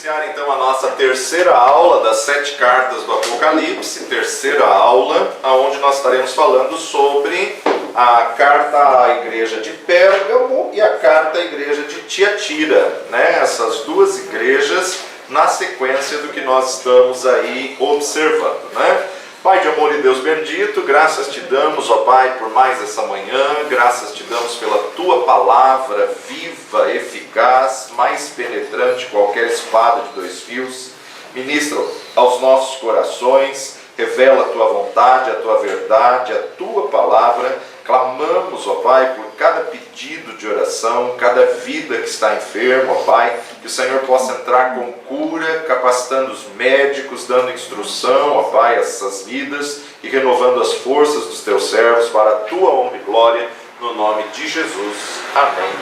iniciar então a nossa terceira aula das 7 cartas do Apocalipse, terceira aula, onde nós estaremos falando sobre a carta à igreja de Pérgamo e a carta à igreja de Tiatira, né? Essas duas igrejas na sequência do que nós estamos aí observando, né? Pai de amor e Deus bendito, graças te damos, ó Pai, por mais essa manhã, graças te damos pela tua palavra viva, eficaz, mais penetrante que qualquer espada de 2 fios. Ministra aos nossos corações, revela a tua vontade, a tua verdade, a tua palavra. Clamamos, ó Pai, por cada pedido de oração, cada vida que está enferma, ó Pai, que o Senhor possa entrar com cura, capacitando os médicos, dando instrução, ó Pai, a essas vidas e renovando as forças dos teus servos para a tua honra e glória, no nome de Jesus. Amém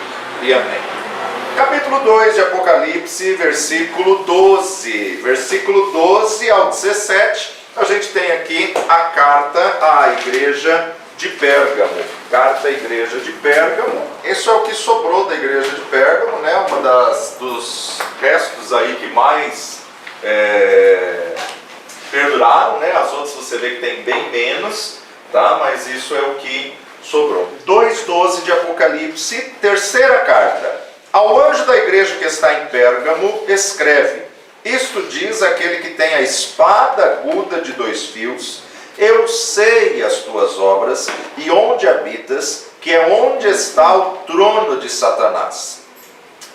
e amém. Capítulo 2 de Apocalipse, versículo 12. Versículo 12 ao 17, a gente tem aqui a carta à igreja de Pérgamo, carta à igreja de Pérgamo. Isso é o que sobrou da igreja de Pérgamo, né? Dos restos aí que mais perduraram, né? As outras você vê que tem bem menos, tá? Mas isso é o que sobrou. 2:12 de Apocalipse, terceira carta. Ao anjo da igreja que está em Pérgamo, escreve: isto diz aquele que tem a espada aguda de 2 fios. Eu sei as tuas obras e onde habitas, que é onde está o trono de Satanás.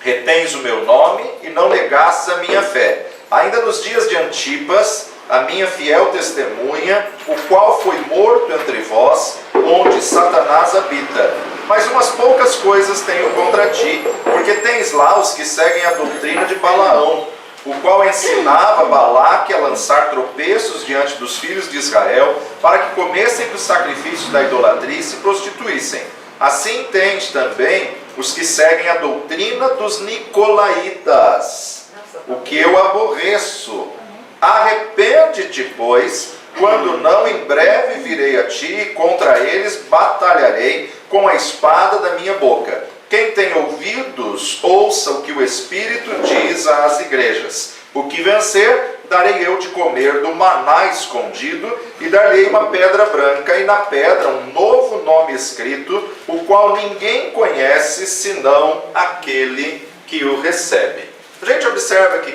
Retens o meu nome e não negastes a minha fé. Ainda nos dias de Antipas, a minha fiel testemunha, o qual foi morto entre vós, onde Satanás habita. Mas umas poucas coisas tenho contra ti, porque tens lá os que seguem a doutrina de Balaão, o qual ensinava Balaque a lançar tropeços diante dos filhos de Israel, para que comessem dos sacrifícios da idolatria e se prostituíssem. Assim tens também os que seguem a doutrina dos nicolaítas, o que eu aborreço. Arrepende-te, pois, quando não, em breve virei a ti e contra eles batalharei com a espada da minha boca. Quem tem ouvidos, ouça o que o Espírito diz às igrejas. O que vencer, darei eu de comer do maná escondido, e dar-lhe uma pedra branca, e na pedra um novo nome escrito, o qual ninguém conhece, senão aquele que o recebe. A gente observa que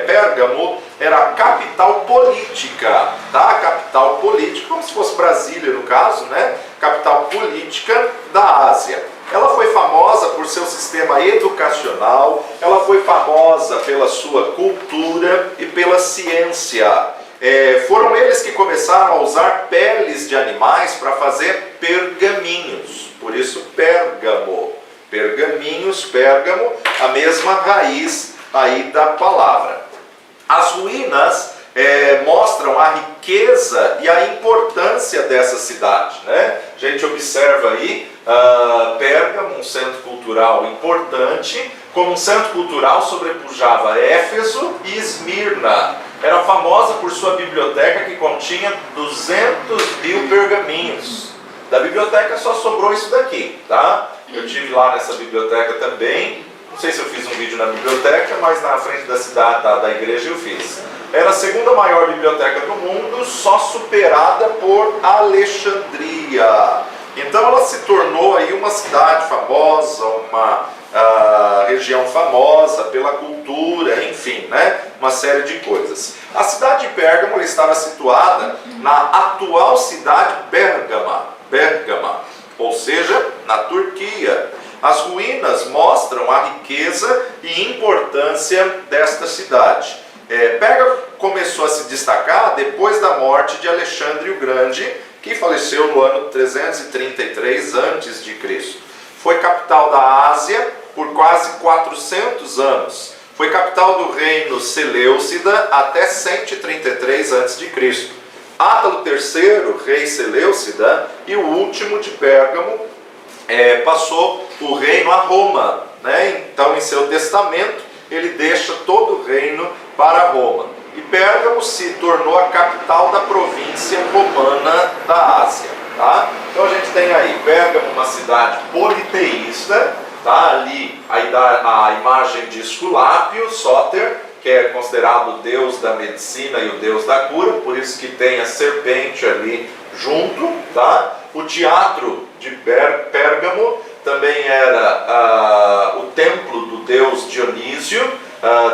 Pérgamo era a capital política, tá? A capital política, como se fosse Brasília no caso, né? Capital política da Ásia. Ela foi famosa por seu sistema educacional, ela foi famosa pela sua cultura e pela ciência. Foram eles que começaram a usar peles de animais para fazer pergaminhos, por isso Pérgamo. Pergaminhos, Pérgamo, a mesma raiz aí da palavra. As ruínas mostram a riqueza e a importância dessa cidade, né? A gente observa aí Pérgamo, um centro cultural importante, como um centro cultural sobrepujava Éfeso e Esmirna. Era famosa por sua biblioteca que continha 200.000 pergaminhos. Da biblioteca só sobrou isso daqui, tá? Eu estive lá nessa biblioteca também. Não sei se eu fiz um vídeo na biblioteca, mas na frente da cidade, da igreja eu fiz. Era a segunda maior biblioteca do mundo, só superada por Alexandria. Então ela se tornou aí uma cidade famosa, uma região famosa pela cultura, enfim, né? Uma série de coisas. A cidade de Pérgamo estava situada na atual cidade Bérgama, ou seja, na Turquia. As ruínas mostram a riqueza e importância desta cidade. Pérgamo começou a se destacar depois da morte de Alexandre o Grande, que faleceu no ano 333 a.C. Foi capital da Ásia por quase 400 anos. Foi capital do reino Seleucida até 133 a.C. Átalo III, rei Seleucida, e o último de Pérgamo, passou o reino a Roma, né? Então, em seu testamento, ele deixa todo o reino para Roma. E Pérgamo se tornou a capital da província romana da Ásia, tá? Então a gente tem aí Pérgamo, uma cidade politeísta, tá? Ali a imagem de Esculápio, Sóter, que que é considerado o deus da medicina e o deus da cura, por isso que tem a serpente ali junto, tá? O teatro de Pérgamo também era o templo do deus Dionísio,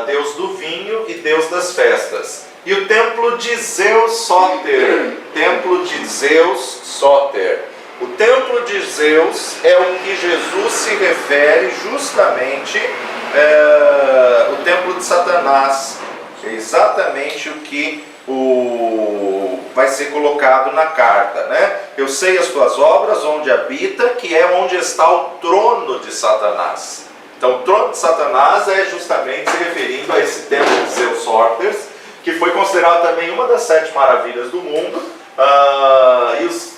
deus do vinho e deus das festas. E o templo de Zeus Sóter, templo de Zeus Sóter. O templo de Zeus é o que Jesus se refere justamente o templo de Satanás. É exatamente o que vai ser colocado na carta, né? Eu sei as tuas obras, onde habita, que é onde está o trono de Satanás. Então o trono de Satanás é justamente se referindo a esse templo de Zeus Sóter, que foi considerado também uma das 7 maravilhas do mundo, e os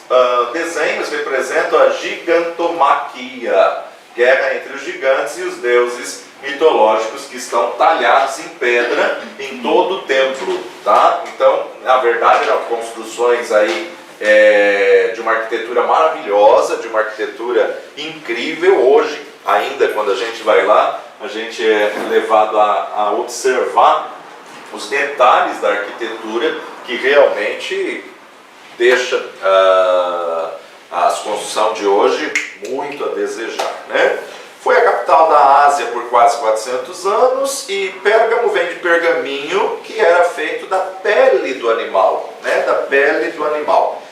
desenhos representam a gigantomaquia, guerra entre os gigantes e os deuses mitológicos que estão talhados em pedra em todo o templo, tá? Então, na verdade, eram construções aí de uma arquitetura maravilhosa, de uma arquitetura incrível. Hoje, ainda quando a gente vai lá, a gente é levado a observar os detalhes da arquitetura que realmente deixa a construção de hoje muito a desejar, né? Foi a capital da Ásia por quase 400 anos e Pérgamo vem de pergaminho, que era feito da pele do animal, né? Da pele do animal.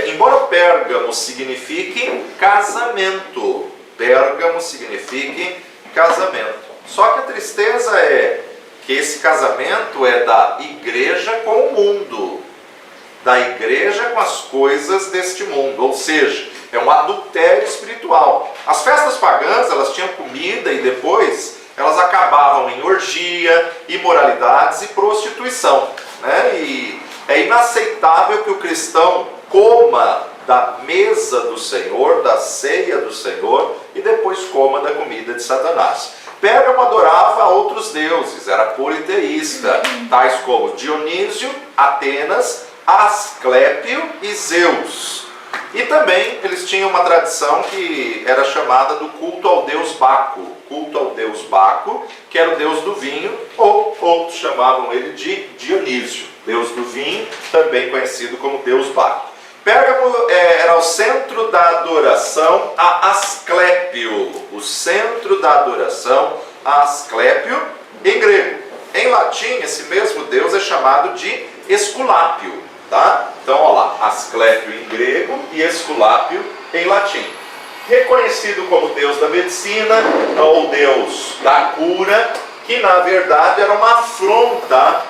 Embora Pérgamo signifique casamento, Pérgamo signifique casamento. Só que a tristeza é que esse casamento é da igreja com o mundo, da igreja com as coisas deste mundo, ou seja, é um adultério espiritual. As festas pagãs, elas tinham comida e depois elas acabavam em orgia, imoralidades e prostituição, né? E é inaceitável que o cristão coma da mesa do Senhor, da ceia do Senhor, e depois coma da comida de Satanás. Pérgamo adorava outros deuses, era politeísta, tais como Dionísio, Atenas, Asclépio e Zeus. E também eles tinham uma tradição que era chamada do culto ao deus Baco. Culto ao deus Baco, que era o deus do vinho, ou outros chamavam ele de Dionísio, deus do vinho, também conhecido como deus Baco. Pérgamo era o centro da adoração a Asclépio, o centro da adoração a Asclépio em grego. Em latim, esse mesmo deus é chamado de Esculápio, tá? Então, olha lá, Asclépio em grego e Esculápio em latim. Reconhecido como deus da medicina ou deus da cura, que na verdade era uma afronta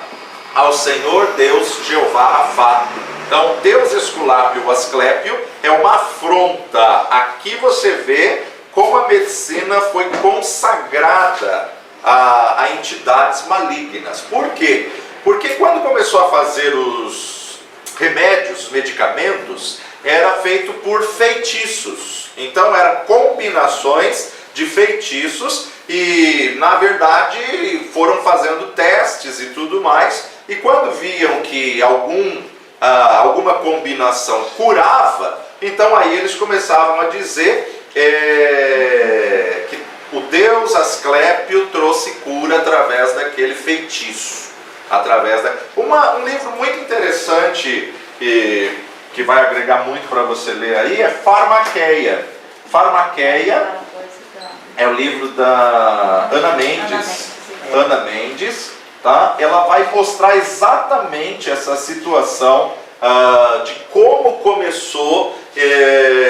ao Senhor Deus Jeová Rafá. Então, Deus Esculápio, Asclépio, é uma afronta. Aqui você vê como a medicina foi consagrada a entidades malignas. Por quê? Porque quando começou a fazer os remédios, medicamentos, era feito por feitiços. Então, eram combinações de feitiços e, na verdade, foram fazendo testes e tudo mais. E quando viam que alguma combinação curava, então aí eles começavam a dizer que o deus Asclépio trouxe cura através daquele feitiço. Um livro muito interessante que vai agregar muito para você ler aí é Farmaqueia. Farmaqueia é o livro da Ana Mendes, tá? Ela vai mostrar exatamente essa situação de como começou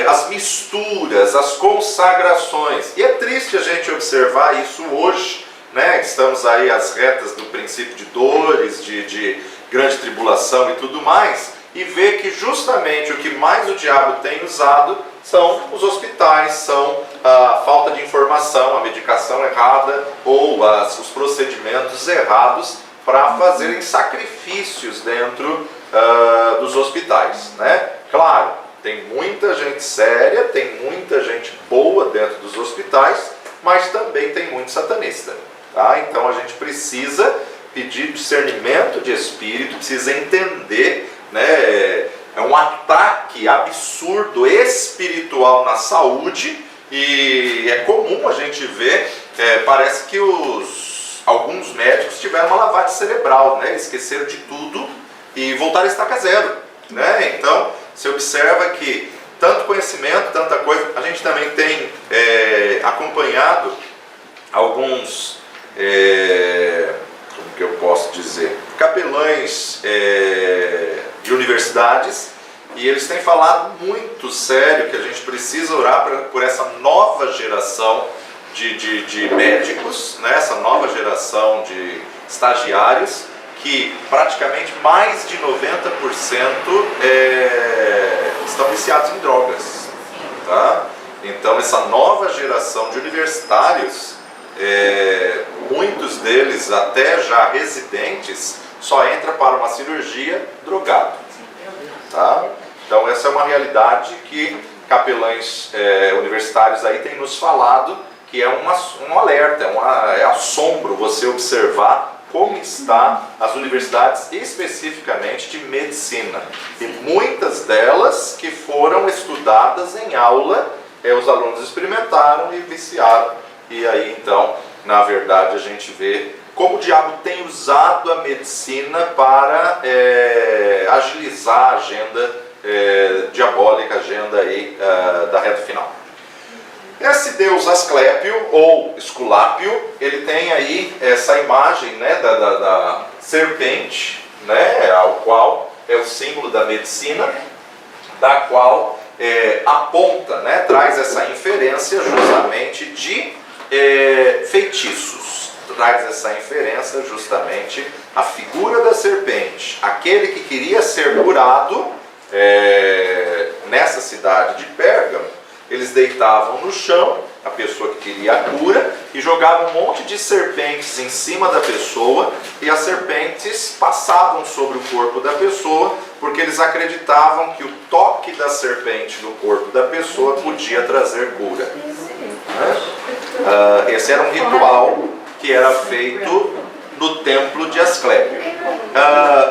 as misturas, as consagrações. E é triste a gente observar isso hoje, né? Estamos aí às retas do princípio de dores, de grande tribulação e tudo mais, e ver que justamente o que mais o diabo tem usado são os hospitais, são a falta de informação, a medicação errada ou os procedimentos errados para fazerem sacrifícios dentro dos hospitais, né? Claro, tem muita gente séria, tem muita gente boa dentro dos hospitais, mas também tem muito satanista, tá? Então a gente precisa pedir discernimento de espírito, precisa entender, né? É um ataque absurdo espiritual na saúde e é comum a gente ver, parece que os alguns médicos tiveram uma lavagem cerebral, né? Esqueceram de tudo e voltaram a estaca zero, né? Então, você observa que tanto conhecimento, tanta coisa. A gente também tem acompanhado alguns, como que eu posso dizer, capelães de universidades, e eles têm falado muito sério que a gente precisa orar por essa nova geração de médicos, né? Essa nova geração de estagiários, que praticamente mais de 90% estão viciados em drogas, tá? Então essa nova geração de universitários, muitos deles até já residentes, só entra para uma cirurgia drogado, tá? Então essa é uma realidade que capelães universitários aí têm nos falado, que é um alerta, é assombro você observar como está as universidades, especificamente de medicina. E muitas delas que foram estudadas em aula, os alunos experimentaram e viciaram. E aí então, na verdade, a gente vê como o diabo tem usado a medicina para agilizar a agenda diabólica, a agenda aí, da reta final. Esse deus Asclépio, ou Esculápio, ele tem aí essa imagem, né, da serpente, né, ao qual é o símbolo da medicina, da qual aponta, né, traz essa inferência justamente de feitiços. Traz essa inferência justamente a figura da serpente. Aquele que queria ser curado nessa cidade de Pérgamo, eles deitavam no chão, a pessoa que queria a cura, e jogavam um monte de serpentes em cima da pessoa, e as serpentes passavam sobre o corpo da pessoa, porque eles acreditavam que o toque da serpente no corpo da pessoa podia trazer cura. Esse era um ritual que era feito no templo de Asclépio.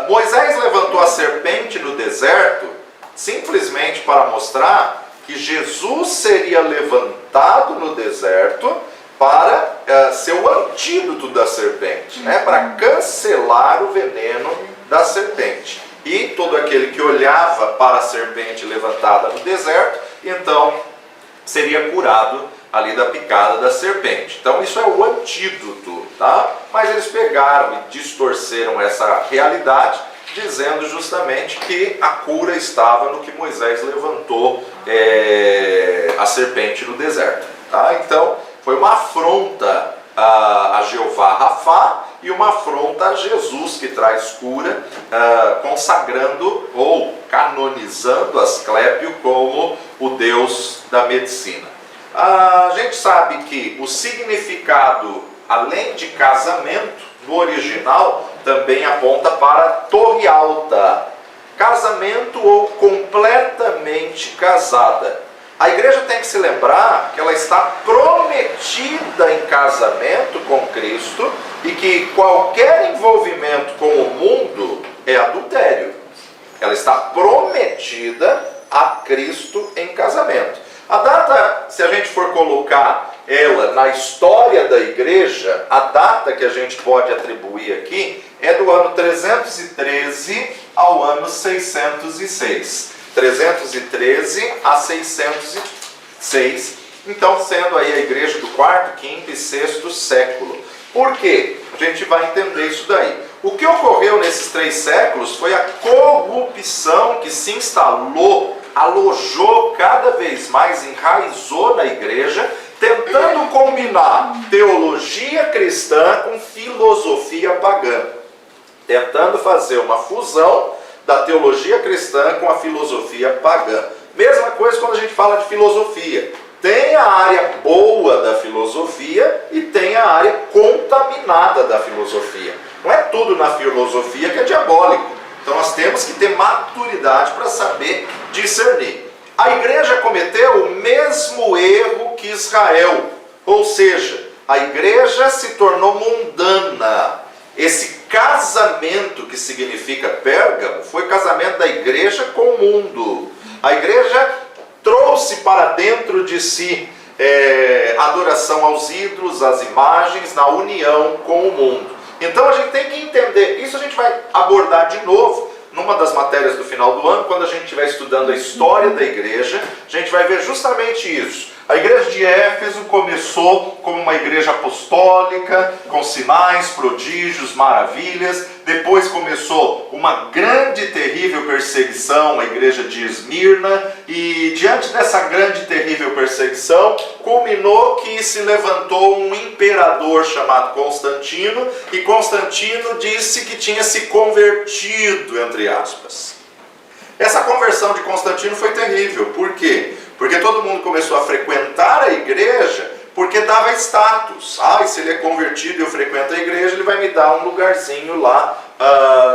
Moisés levantou a serpente no deserto, simplesmente para mostrar que Jesus seria levantado no deserto para ser o antídoto da serpente, né? Para cancelar o veneno da serpente. E todo aquele que olhava para a serpente levantada no deserto, então seria curado ali da picada da serpente. Então isso é o antídoto, tá? Mas eles pegaram e distorceram essa realidade, dizendo justamente que a cura estava no que Moisés levantou a serpente no deserto, tá? Então foi uma afronta a Jeová Rafá e uma afronta a Jesus, que traz cura, consagrando ou canonizando Asclépio como o deus da medicina. A gente sabe que o significado, além de casamento, no original também aponta para torre alta, casamento ou completamente casada. A igreja tem que se lembrar que ela está prometida em casamento com Cristo e que qualquer envolvimento com o mundo é adultério. Ela está prometida a Cristo em casamento. A data, se a gente for colocar ela na história da igreja, a data que a gente pode atribuir aqui é do ano 313 ao ano 606. 313 a 606, então sendo aí a igreja do 4º, 5º e 6º século. Por quê? A gente vai entender isso daí. O que ocorreu nesses 3 séculos foi a corrupção que se instalou, alojou cada vez mais, enraizou na igreja, tentando combinar teologia cristã com filosofia pagã, tentando fazer uma fusão da teologia cristã com a filosofia pagã. Mesma coisa quando a gente fala de filosofia. Tem a área boa da filosofia e tem a área contaminada da filosofia. Não é tudo na filosofia que é diabólico. Então nós temos que ter maturidade para saber discernir. A igreja cometeu o mesmo erro que Israel. Ou seja, a igreja se tornou mundana. Esse casamento que significa Pérgamo foi casamento da igreja com o mundo. A igreja trouxe para dentro de si adoração aos ídolos, às imagens, na união com o mundo. Então a gente tem que entender, isso a gente vai abordar de novo numa das matérias do final do ano, quando a gente estiver estudando a história da igreja, a gente vai ver justamente isso. A igreja de Éfeso começou como uma igreja apostólica, com sinais, prodígios, maravilhas. Depois começou uma grande e terrível perseguição, a igreja de Esmirna. E diante dessa grande e terrível perseguição, culminou que se levantou um imperador chamado Constantino. E Constantino disse que tinha se convertido, entre aspas. Essa conversão de Constantino foi terrível. Por quê? Porque todo mundo começou a frequentar a igreja porque dava status. E se ele é convertido e eu frequento a igreja, ele vai me dar um lugarzinho lá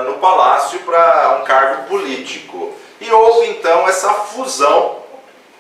no palácio para um cargo político. E houve então essa fusão,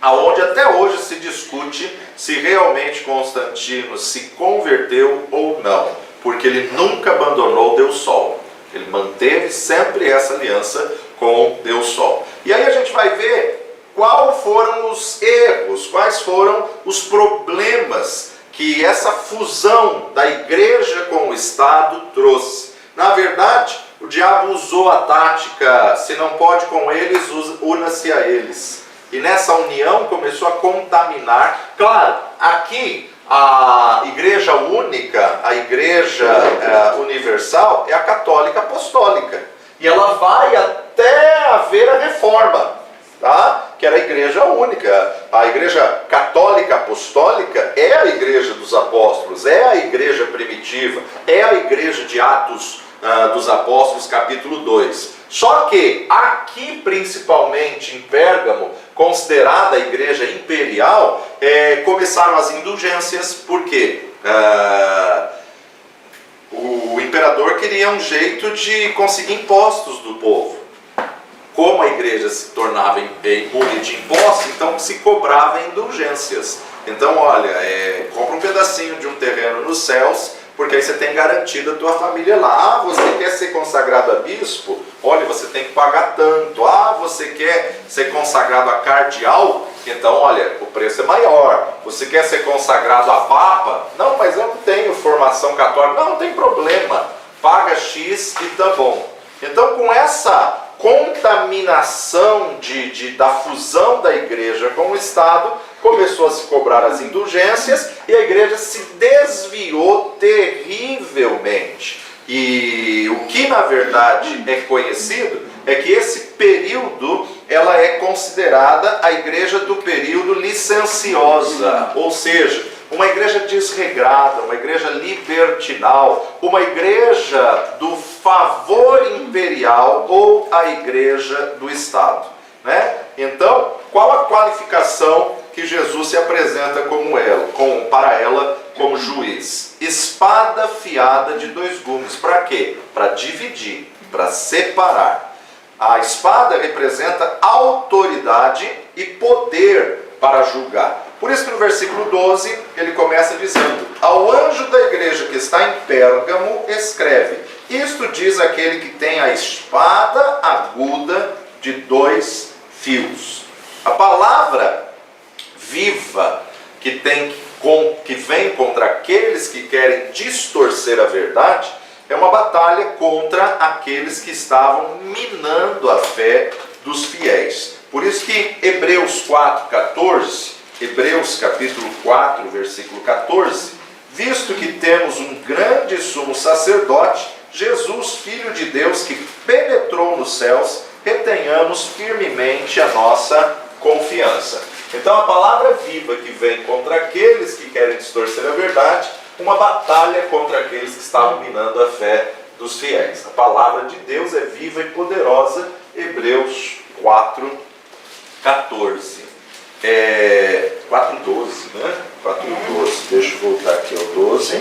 aonde até hoje se discute se realmente Constantino se converteu ou não, porque ele nunca abandonou Deus Sol. Ele manteve sempre essa aliança com Deus Sol. E aí a gente vai ver quais foram os erros, quais foram os problemas que essa fusão da igreja com o Estado trouxe. Na verdade, o diabo usou a tática, se não pode com eles, una-se a eles. E nessa união começou a contaminar. Claro, aqui a igreja única, a igreja universal, é a católica apostólica. E ela vai até haver a reforma. Que era a igreja única. A igreja católica apostólica é a igreja dos apóstolos, é a igreja primitiva, é a igreja de Atos dos Apóstolos, capítulo 2. Só que aqui, principalmente em Pérgamo, considerada a igreja imperial, começaram as indulgências. Por quê? O imperador queria um jeito de conseguir impostos do povo. Como a igreja se tornava imune de impostos, então se cobrava indulgências. Então, olha, compra um pedacinho de um terreno nos céus, porque aí você tem garantida a tua família lá. Você quer ser consagrado a bispo? Olha, você tem que pagar tanto. Você quer ser consagrado a cardeal? Então, olha, o preço é maior. Você quer ser consagrado a papa? Não, mas eu não tenho formação católica. Não tem problema. Paga X e tá bom. Então, com essa contaminação da fusão da igreja com o Estado, começou a se cobrar as indulgências e a igreja se desviou terrivelmente. E o que na verdade é conhecido é que esse período ela é considerada a igreja do período licenciosa, ou seja, uma igreja desregrada, uma igreja libertinal, uma igreja do favor imperial ou a igreja do Estado, né? Então, qual a qualificação que Jesus se apresenta para ela como juiz? Espada afiada de dois gumes. Para quê? Para dividir, para separar. A espada representa autoridade e poder para julgar. Por isso que no versículo 12 ele começa dizendo: ao anjo da igreja que está em Pérgamo escreve: isto diz aquele que tem a espada aguda de dois fios. A palavra viva que vem contra aqueles que querem distorcer a verdade é uma batalha contra aqueles que estavam minando a fé dos fiéis. Por isso que Hebreus 4,14, Hebreus capítulo 4, versículo 14, visto que temos um grande sumo sacerdote, Jesus, Filho de Deus, que penetrou nos céus, retenhamos firmemente a nossa confiança. Então a palavra viva que vem contra aqueles que querem distorcer a verdade, uma batalha contra aqueles que estavam minando a fé dos fiéis. A palavra de Deus é viva e poderosa. Hebreus 4,14. 4,12, né? 4,12. Deixa eu voltar aqui ao 12.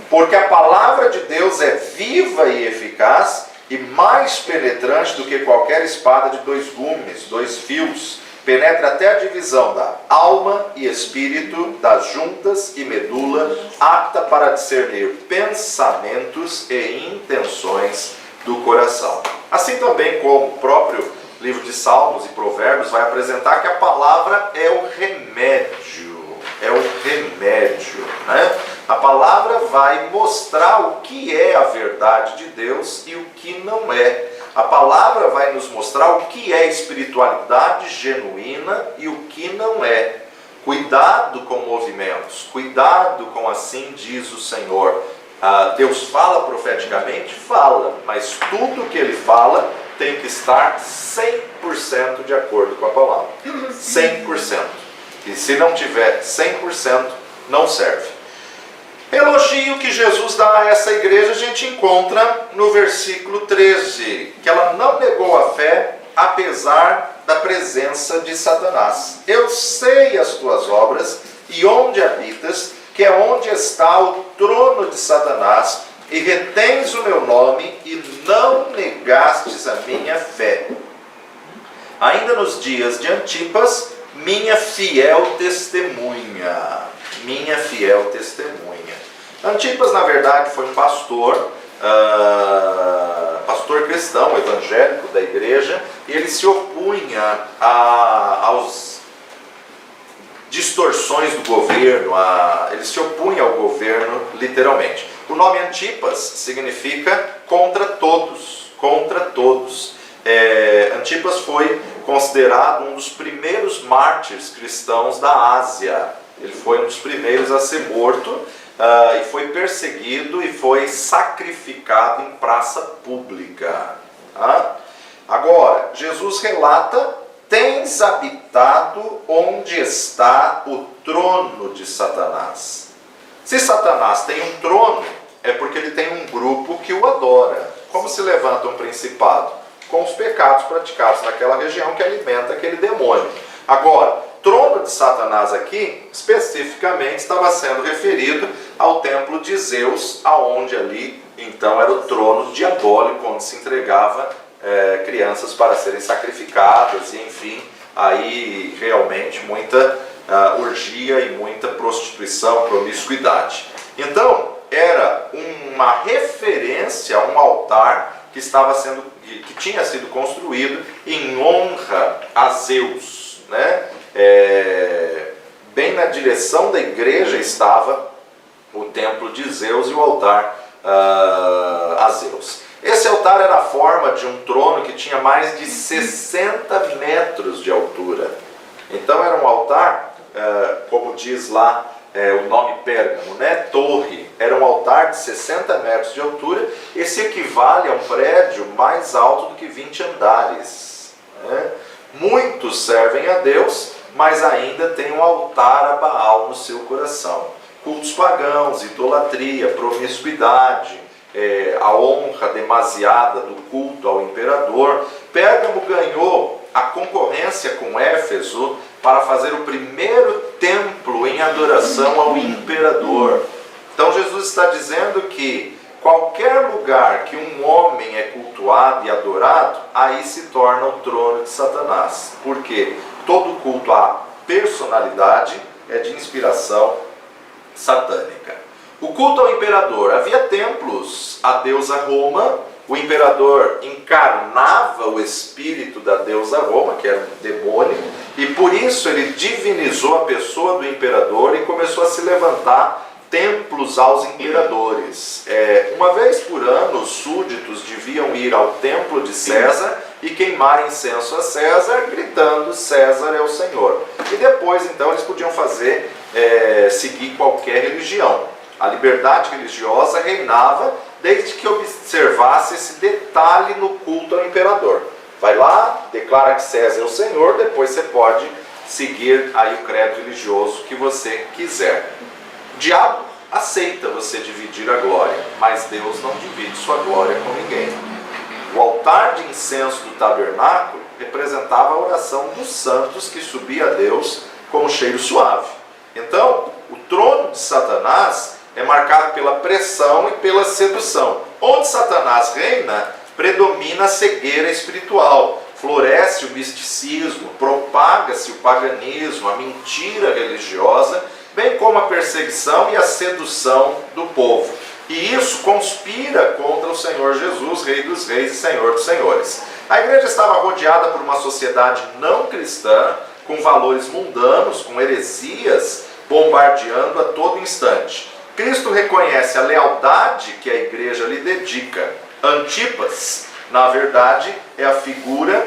Porque a palavra de Deus é viva e eficaz e mais penetrante do que qualquer espada de dois gumes, dois fios, penetra até a divisão da alma e espírito, das juntas e medula, apta para discernir pensamentos e intenções do coração. Assim também como o próprio livro de Salmos e Provérbios vai apresentar que a palavra é o remédio. é o remédio, né? A palavra vai mostrar o que é a verdade de Deus e o que não é. A palavra vai nos mostrar o que é espiritualidade genuína e o que não é. Cuidado com movimentos, cuidado com assim diz o Senhor. Deus fala profeticamente? Fala, mas tudo que Ele fala tem que estar 100% de acordo com a palavra. 100%. E se não tiver 100%, não serve. Elogio que Jesus dá a essa igreja a gente encontra no versículo 13, que ela não negou a fé apesar da presença de Satanás. Eu sei as tuas obras e onde habitas, que é onde está o trono de Satanás, e retens o meu nome e não negastes a minha fé. Ainda nos dias de Antipas, minha fiel testemunha. Minha fiel testemunha. Antipas, na verdade, foi um pastor cristão, evangélico da igreja, e ele se opunha aos distorções do governo, ele se opunha ao governo literalmente. O nome Antipas significa contra todos, contra todos. Antipas foi considerado um dos primeiros mártires cristãos da Ásia. Ele foi um dos primeiros a ser morto e foi perseguido e foi sacrificado em praça pública. Agora, Jesus relata: tens habitado onde está o trono de Satanás. Se Satanás tem um trono, é porque ele tem um grupo que o adora. Como se levanta um principado? Com os pecados praticados naquela região que alimenta aquele demônio. Agora, trono de Satanás aqui, especificamente, estava sendo referido ao templo de Zeus, aonde ali, então, era o trono diabólico, onde se entregava crianças para serem sacrificadas, e enfim, aí realmente muita orgia e muita prostituição, promiscuidade. Então, era uma referência a um altar que tinha sido construído em honra a Zeus, né? Bem na direção da igreja estava o templo de Zeus e o altar a Zeus. Esse altar era a forma de um trono que tinha mais de 60 metros de altura. Então era um altar, como diz lá o nome Pérgamo, né? Torre. Era um altar de 60 metros de altura. Esse equivale a um prédio mais alto do que 20 andares. Né? Muitos servem a Deus, mas ainda tem um altar a Baal no seu coração. Cultos pagãos, idolatria, promiscuidade, a honra demasiada do culto ao imperador. Pérgamo ganhou a concorrência com Éfeso para fazer o primeiro templo em adoração ao imperador. Então Jesus está dizendo que qualquer lugar que um homem é cultuado e adorado, aí se torna o trono de Satanás. Porque todo culto à personalidade é de inspiração satânica. O culto ao imperador. Havia templos à deusa Roma. O imperador encarnava o espírito da deusa Roma, que era um demônio, e por isso ele divinizou a pessoa do imperador e começou a se levantar templos aos imperadores. Uma vez por ano, os súditos deviam ir ao templo de César e queimar incenso a César, gritando: César é o Senhor. E depois, então, eles podiam seguir qualquer religião. A liberdade religiosa reinava desde que observasse esse detalhe no culto ao imperador. Vai lá, declara que César é o Senhor, depois você pode seguir aí o credo religioso que você quiser. O diabo aceita você dividir a glória, mas Deus não divide sua glória com ninguém. O altar de incenso do tabernáculo representava a oração dos santos que subia a Deus como cheiro suave. Então, o trono de Satanás é marcado pela pressão e pela sedução. Onde Satanás reina, predomina a cegueira espiritual, floresce o misticismo, propaga-se o paganismo, a mentira religiosa, bem como a perseguição e a sedução do povo. E isso conspira contra o Senhor Jesus, Rei dos Reis e Senhor dos Senhores. A igreja estava rodeada por uma sociedade não cristã, com valores mundanos, com heresias, bombardeando a todo instante. Cristo reconhece a lealdade que a igreja lhe dedica. Antipas, na verdade, é a figura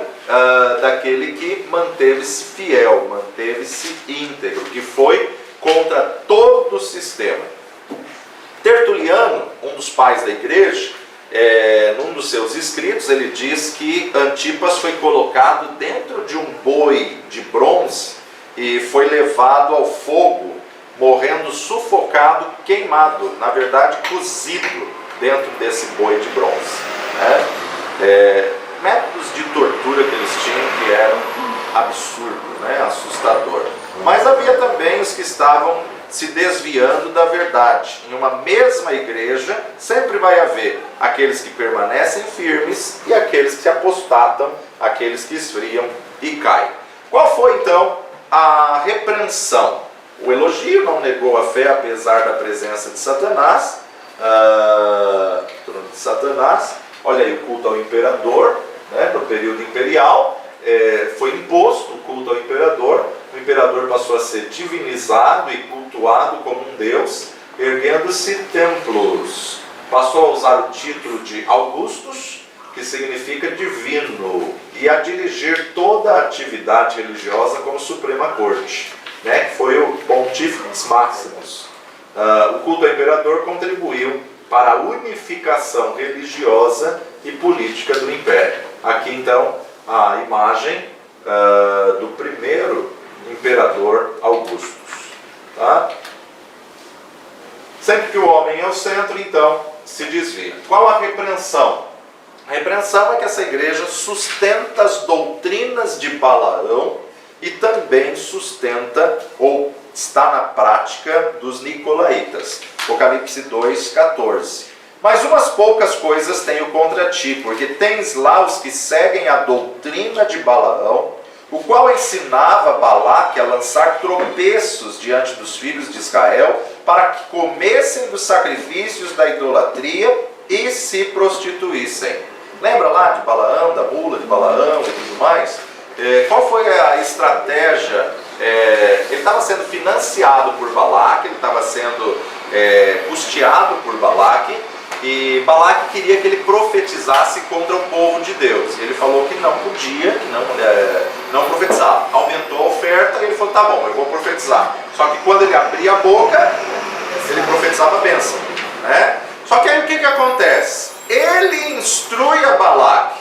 daquele que manteve-se fiel, manteve-se íntegro, que foi contra todo o sistema. Tertuliano, um dos pais da igreja, num dos seus escritos, ele diz que Antipas foi colocado dentro de um boi de bronze e foi levado ao fogo, morrendo sufocado, queimado, na verdade cozido dentro desse boi de bronze. Métodos de tortura que eles tinham que eram absurdos, assustador. Mas havia também os que estavam se desviando da verdade. Em uma mesma igreja sempre vai haver aqueles que permanecem firmes e aqueles que se apostatam, aqueles que esfriam e caem. Qual foi então a repreensão? O elogio: não negou a fé apesar da presença de Satanás. Olha aí, o culto ao imperador, no período imperial, foi imposto o culto ao imperador. O imperador passou a ser divinizado e cultuado como um deus, erguendo-se templos. Passou a usar o título de Augustus, que significa divino, e a dirigir toda a atividade religiosa como Suprema Corte, que foi o Pontífice Maximus. O culto ao imperador contribuiu para a unificação religiosa e política do império. Aqui então a imagem do primeiro imperador Augustus. Sempre que o homem é o centro, então se desvia. Qual a repreensão? A repreensão é que essa igreja sustenta as doutrinas de Balaão e também sustenta ou está na prática dos nicolaítas. Apocalipse 2:14. Mas umas poucas coisas tenho contra ti, porque tens lá os que seguem a doutrina de Balaão, o qual ensinava Balaque a lançar tropeços diante dos filhos de Israel, para que comessem dos sacrifícios da idolatria e se prostituíssem. Lembra lá de Balaão, da mula de Balaão e tudo mais? Qual foi a estratégia? Ele estava sendo financiado por Balaque, ele estava sendo custeado por Balaque, e Balaque queria que ele profetizasse contra o povo de Deus. Ele falou que não podia, que não profetizava. Aumentou a oferta e ele falou: tá bom, eu vou profetizar. Só que quando ele abria a boca, ele profetizava a bênção. Só que aí o que acontece? Ele instrui a Balaque: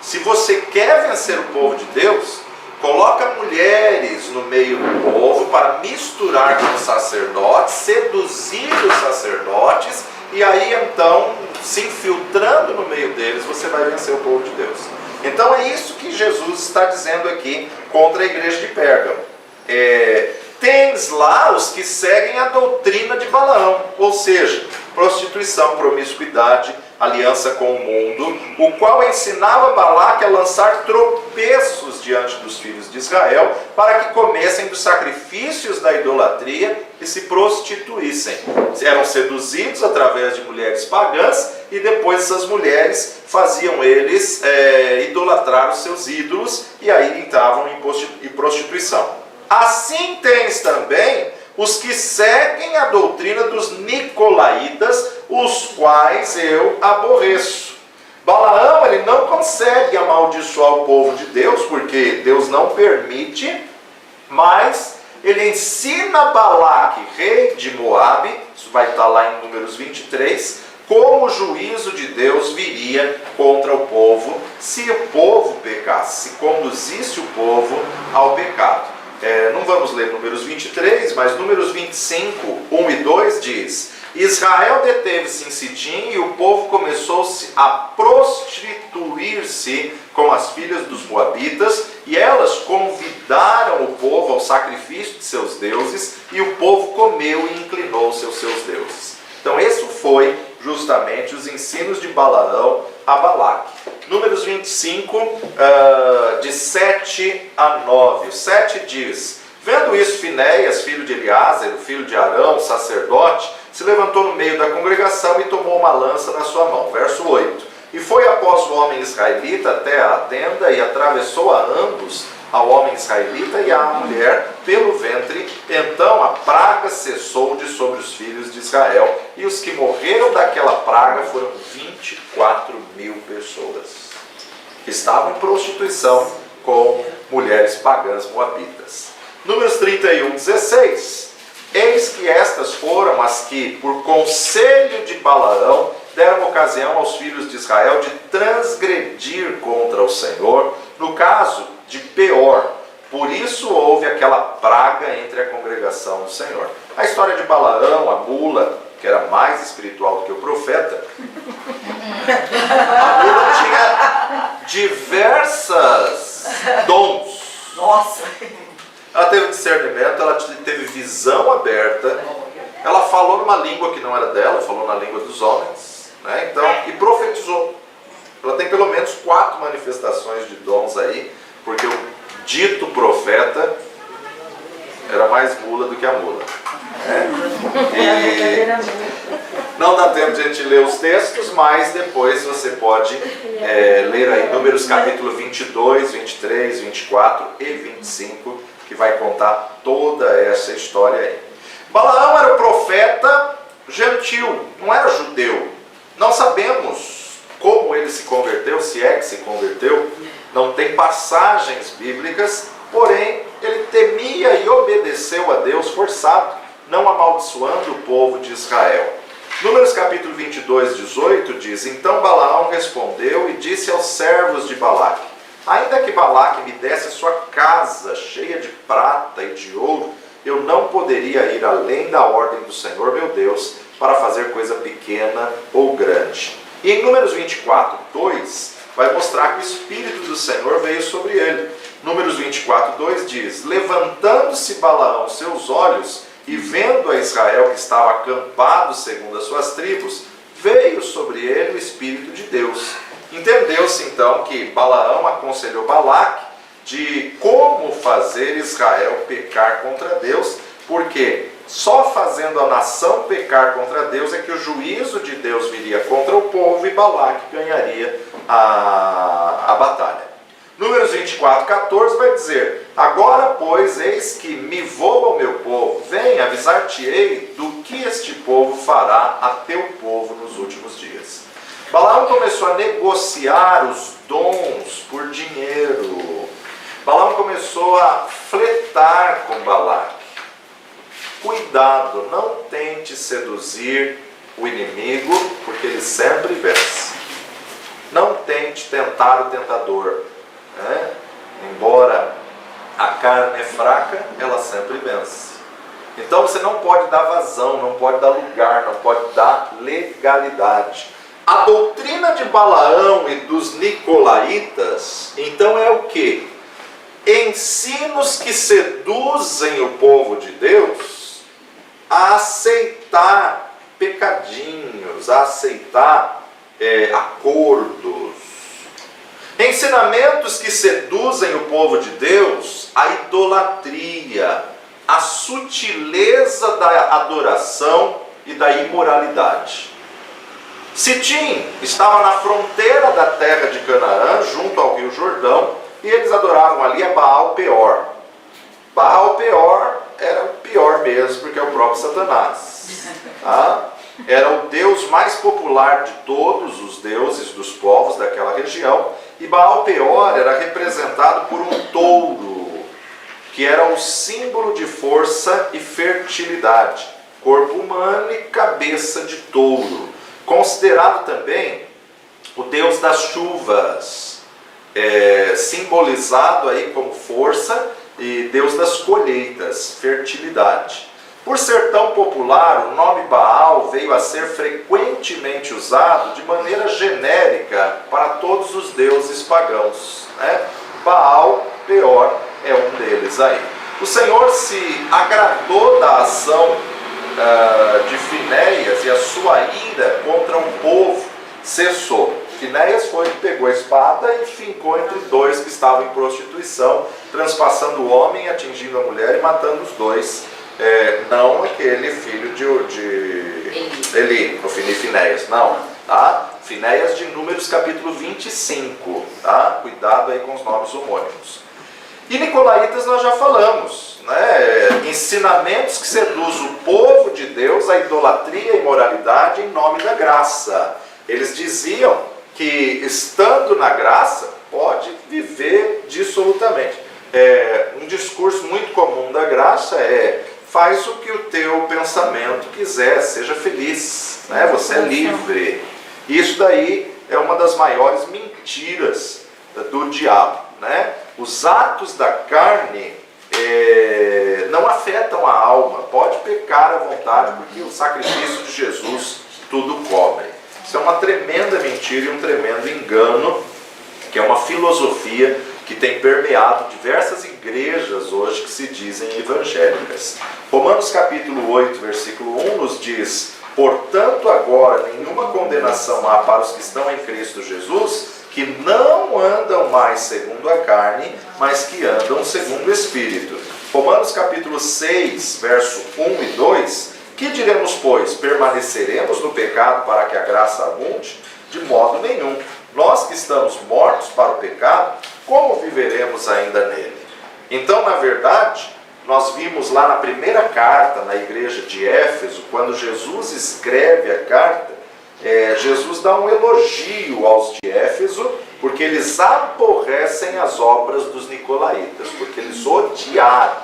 se você quer vencer o povo de Deus, coloca mulheres no meio do povo para misturar com os sacerdotes, seduzir os sacerdotes, e aí então, se infiltrando no meio deles, você vai vencer o povo de Deus. Então é isso que Jesus está dizendo aqui contra a igreja de Pérgamo. Tens lá os que seguem a doutrina de Balaão, ou seja, prostituição, promiscuidade, aliança com o mundo, o qual ensinava Balaque a lançar tropeços diante dos filhos de Israel, para que comessem dos sacrifícios da idolatria e se prostituíssem. Eram seduzidos através de mulheres pagãs, e depois essas mulheres faziam eles idolatrar os seus ídolos, e aí entravam em prostituição. Assim tens também os que seguem a doutrina dos nicolaítas, os quais eu aborreço. Balaão, ele não consegue amaldiçoar o povo de Deus, porque Deus não permite, mas ele ensina Balaque, rei de Moabe, isso vai estar lá em Números 23, como o juízo de Deus viria contra o povo, se o povo pecasse, se conduzisse o povo ao pecado. Não vamos ler Números 23, mas Números 25, 1 e 2 diz: Israel deteve-se em Sitim e o povo começou-se a prostituir-se com as filhas dos moabitas, e elas convidaram o povo ao sacrifício de seus deuses, e o povo comeu e inclinou-se aos seus deuses. Então esse foi justamente os ensinos de Balaão a Balaque. Números 25, de 7 a 9. O 7 diz: Vendo isso, Finéias, filho de Eleazar, filho de Arão, sacerdote, se levantou no meio da congregação e tomou uma lança na sua mão. Verso 8. E foi após o homem israelita até a tenda e atravessou a ambos, ao homem israelita e à mulher pelo ventre. Então a praga cessou de sobre os filhos de Israel, e os que morreram daquela praga foram 24.000 pessoas, que estavam em prostituição com mulheres pagãs moabitas. Números 31:16. Eis que estas foram as que, por conselho de Balaão, deram ocasião aos filhos de Israel de transgredir contra o Senhor, no caso de Peor. Por isso houve aquela praga entre a congregação do Senhor. A história de Balaão, a mula, que era mais espiritual do que o profeta, a mula tinha diversas dons. Nossa! Ela teve discernimento, ela teve visão aberta, ela falou numa língua que não era dela, falou na língua dos homens, né? Então, e profetizou. Ela tem pelo menos 4 manifestações de dons aí, porque o dito profeta era mais mula do que a mula. Né? E não dá tempo de a gente ler os textos, mas depois você pode ler aí Números capítulo 22, 23, 24 e 25, que vai contar toda essa história aí. Balaão era o profeta gentil, não era judeu. Não sabemos como ele se converteu, se é que se converteu. Não tem passagens bíblicas, porém ele temia e obedeceu a Deus forçado, não amaldiçoando o povo de Israel. Números capítulo 22, 18 diz: Então Balaão respondeu e disse aos servos de Balaque: Ainda que Balaque me desse a sua casa cheia de prata e de ouro, eu não poderia ir além da ordem do Senhor meu Deus para fazer coisa pequena ou grande. E em Números 24, 2, vai mostrar que o Espírito do Senhor veio sobre ele. Números 24, 2 diz: Levantando-se Balaão seus olhos e vendo a Israel que estava acampado segundo as suas tribos, veio sobre ele o Espírito de Deus. Entendeu-se então que Balaão aconselhou Balaque de como fazer Israel pecar contra Deus, porque só fazendo a nação pecar contra Deus é que o juízo de Deus viria contra o povo e Balaque ganharia a batalha. Números 24, 14 vai dizer: Agora, pois, eis que me vou ao meu povo, vem, avisar-te-ei do que este povo fará a teu povo nos últimos dias. Balaão começou a negociar os dons por dinheiro. Balaão começou a fletar com Balaque. Cuidado, não tente seduzir o inimigo, porque ele sempre vence. Não tente tentar o tentador. Né? Embora a carne é fraca, ela sempre vence. Então você não pode dar vazão, não pode dar lugar, não pode dar legalidade. A doutrina de Balaão e dos nicolaítas, então é o quê? Ensinos que seduzem o povo de Deus a aceitar pecadinhos, a aceitar acordos. Ensinamentos que seduzem o povo de Deus à idolatria, à sutileza da adoração e da imoralidade. Sitim estava na fronteira da terra de Canaã, junto ao rio Jordão, e eles adoravam ali a Baal Peor. Baal Peor era o pior mesmo, porque é o próprio Satanás. Tá? Era o deus mais popular de todos os deuses dos povos daquela região, e Baal Peor era representado por um touro, que era o símbolo de força e fertilidade, corpo humano e cabeça de touro. Considerado também o deus das chuvas, simbolizado aí como força, e deus das colheitas, fertilidade. Por ser tão popular, o nome Baal veio a ser frequentemente usado de maneira genérica para todos os deuses pagãos. Né? Baal Peor é um deles aí. O Senhor se agradou da ação de Finéias, e a sua ira contra um povo cessou. Finéias pegou a espada e fincou entre dois que estavam em prostituição, transpassando o homem, atingindo a mulher e matando os dois. Não aquele filho de Eli, o Finéias, não. Tá? Finéias de Números capítulo 25. Tá? Cuidado aí com os nomes homônimos. E nicolaítas nós já falamos, né? Ensinamentos que seduzem o povo de Deus à idolatria e imoralidade em nome da graça. Eles diziam que estando na graça pode viver dissolutamente. Um discurso muito comum da graça é: faz o que o teu pensamento quiser, seja feliz, né? Você é livre. Isso daí é uma das maiores mentiras do diabo, né? Os atos da carne não afetam a alma. Pode pecar à vontade, porque o sacrifício de Jesus tudo cobre. Isso é uma tremenda mentira e um tremendo engano, que é uma filosofia que tem permeado diversas igrejas hoje que se dizem evangélicas. Romanos capítulo 8, versículo 1 nos diz: portanto agora nenhuma condenação há para os que estão em Cristo Jesus, que não andam mais segundo a carne, mas que andam segundo o Espírito. Romanos capítulo 6, verso 1 e 2: que diremos, pois? Permaneceremos no pecado para que a graça abunde? De modo nenhum. Nós que estamos mortos para o pecado, como viveremos ainda nele? Então, na verdade, nós vimos lá na primeira carta, na igreja de Éfeso, quando Jesus escreve a carta, Jesus dá um elogio aos de Éfeso, porque eles aborrecem as obras dos nicolaítas, porque eles odiaram,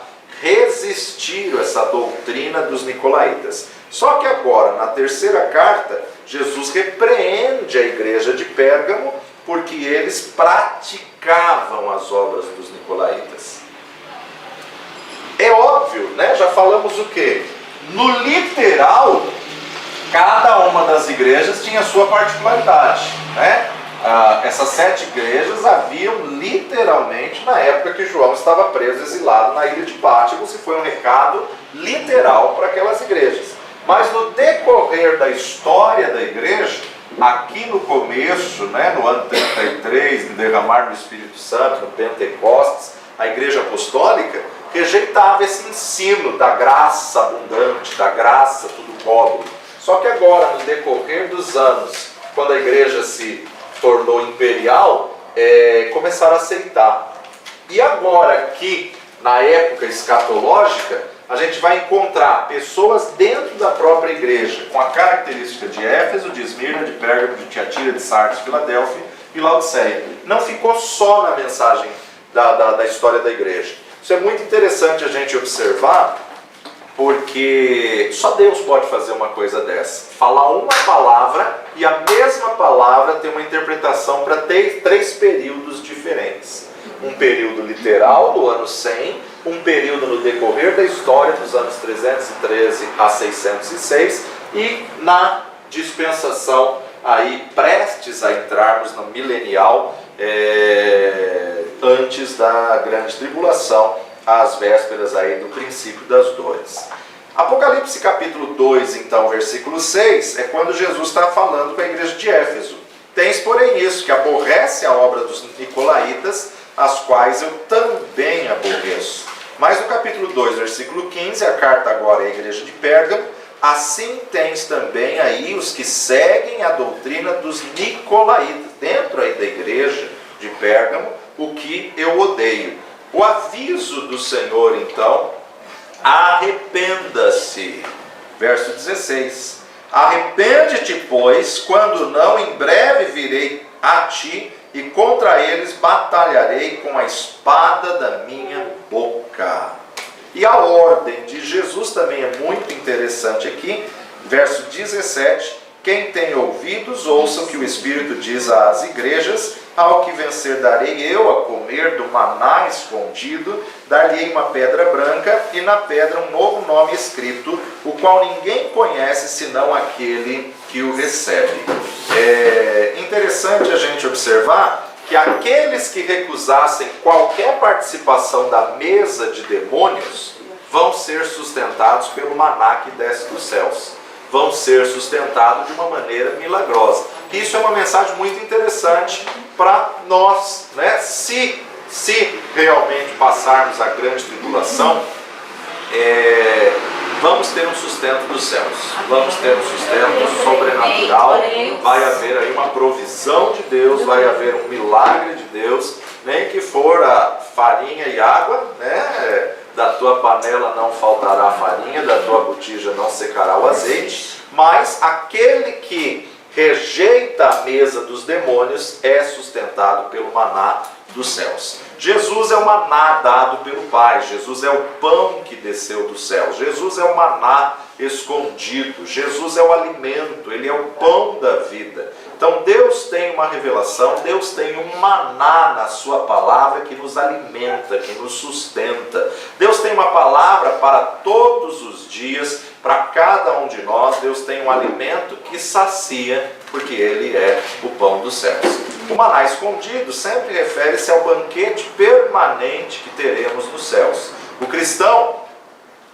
resistiram a essa doutrina dos nicolaítas. Só que agora, na terceira carta, Jesus repreende a igreja de Pérgamo, porque eles praticavam as obras dos nicolaítas. É óbvio, né? Já falamos o quê? No literal, cada uma das igrejas tinha a sua particularidade, né? Essas 7 igrejas haviam literalmente na época que João estava preso, exilado na ilha de Patmos, e foi um recado literal para aquelas igrejas. Mas no decorrer da história da igreja, aqui no começo, né, no ano 33, no derramar do Espírito Santo, no Pentecostes, a igreja apostólica rejeitava esse ensino da graça abundante, da graça tudo cobre. Só que agora, no decorrer dos anos, quando a igreja se tornou imperial, começaram a aceitar. E agora aqui, na época escatológica, a gente vai encontrar pessoas dentro da própria igreja, com a característica de Éfeso, de Esmirna, de Pérgamo, de Tiatira, de Sardes, de Filadélfia e Laodiceia. Não ficou só na mensagem da história da igreja. Isso é muito interessante a gente observar, porque só Deus pode fazer uma coisa dessa. Falar uma palavra e a mesma palavra ter uma interpretação para 3 períodos diferentes. Um período literal do ano 100, um período no decorrer da história dos anos 313 a 606 e na dispensação aí prestes a entrarmos no milenial, antes da grande tribulação, às vésperas aí do princípio das dores. Apocalipse capítulo 2, então, versículo 6, é quando Jesus está falando com a igreja de Éfeso. Tens, porém, isso, que aborrece a obra dos nicolaítas, as quais eu também aborreço. Mas no capítulo 2, versículo 15, a carta agora é à igreja de Pérgamo: assim tens também aí os que seguem a doutrina dos nicolaítas, dentro aí da igreja de Pérgamo, o que eu odeio. O aviso do Senhor, então: arrependa-se. Verso 16: arrepende-te, pois, quando não, em breve virei a ti, e contra eles batalharei com a espada da minha boca. E a ordem de Jesus também é muito interessante aqui. Verso 17: quem tem ouvidos, ouça o que o Espírito diz às igrejas. Ao que vencer darei eu a comer do maná escondido, dar-lhe-ei uma pedra branca, e na pedra um novo nome escrito, o qual ninguém conhece senão aquele que o recebe. É interessante a gente observar que aqueles que recusassem qualquer participação da mesa de demônios vão ser sustentados pelo maná que desce dos céus. Vão ser sustentados de uma maneira milagrosa. Isso é uma mensagem muito interessante para nós, né? Se realmente passarmos a grande tribulação, vamos ter um sustento dos céus, vamos ter um sustento sobrenatural, vai haver aí uma provisão de Deus, vai haver um milagre de Deus, nem que for a farinha e água, né? Da tua panela não faltará a farinha, da tua botija não secará o azeite, mas aquele que rejeita a mesa dos demônios é sustentado pelo maná dos céus. Jesus é o maná dado pelo Pai, Jesus é o pão que desceu do céu, Jesus é o maná escondido, Jesus é o alimento, Ele é o pão da vida. Então Deus tem uma revelação, Deus tem um maná na sua palavra que nos alimenta, que nos sustenta. Deus tem uma palavra para todos os dias, para cada um de nós. Deus tem um alimento que sacia, porque Ele é o pão dos céus. O maná escondido sempre refere-se ao banquete permanente que teremos nos céus.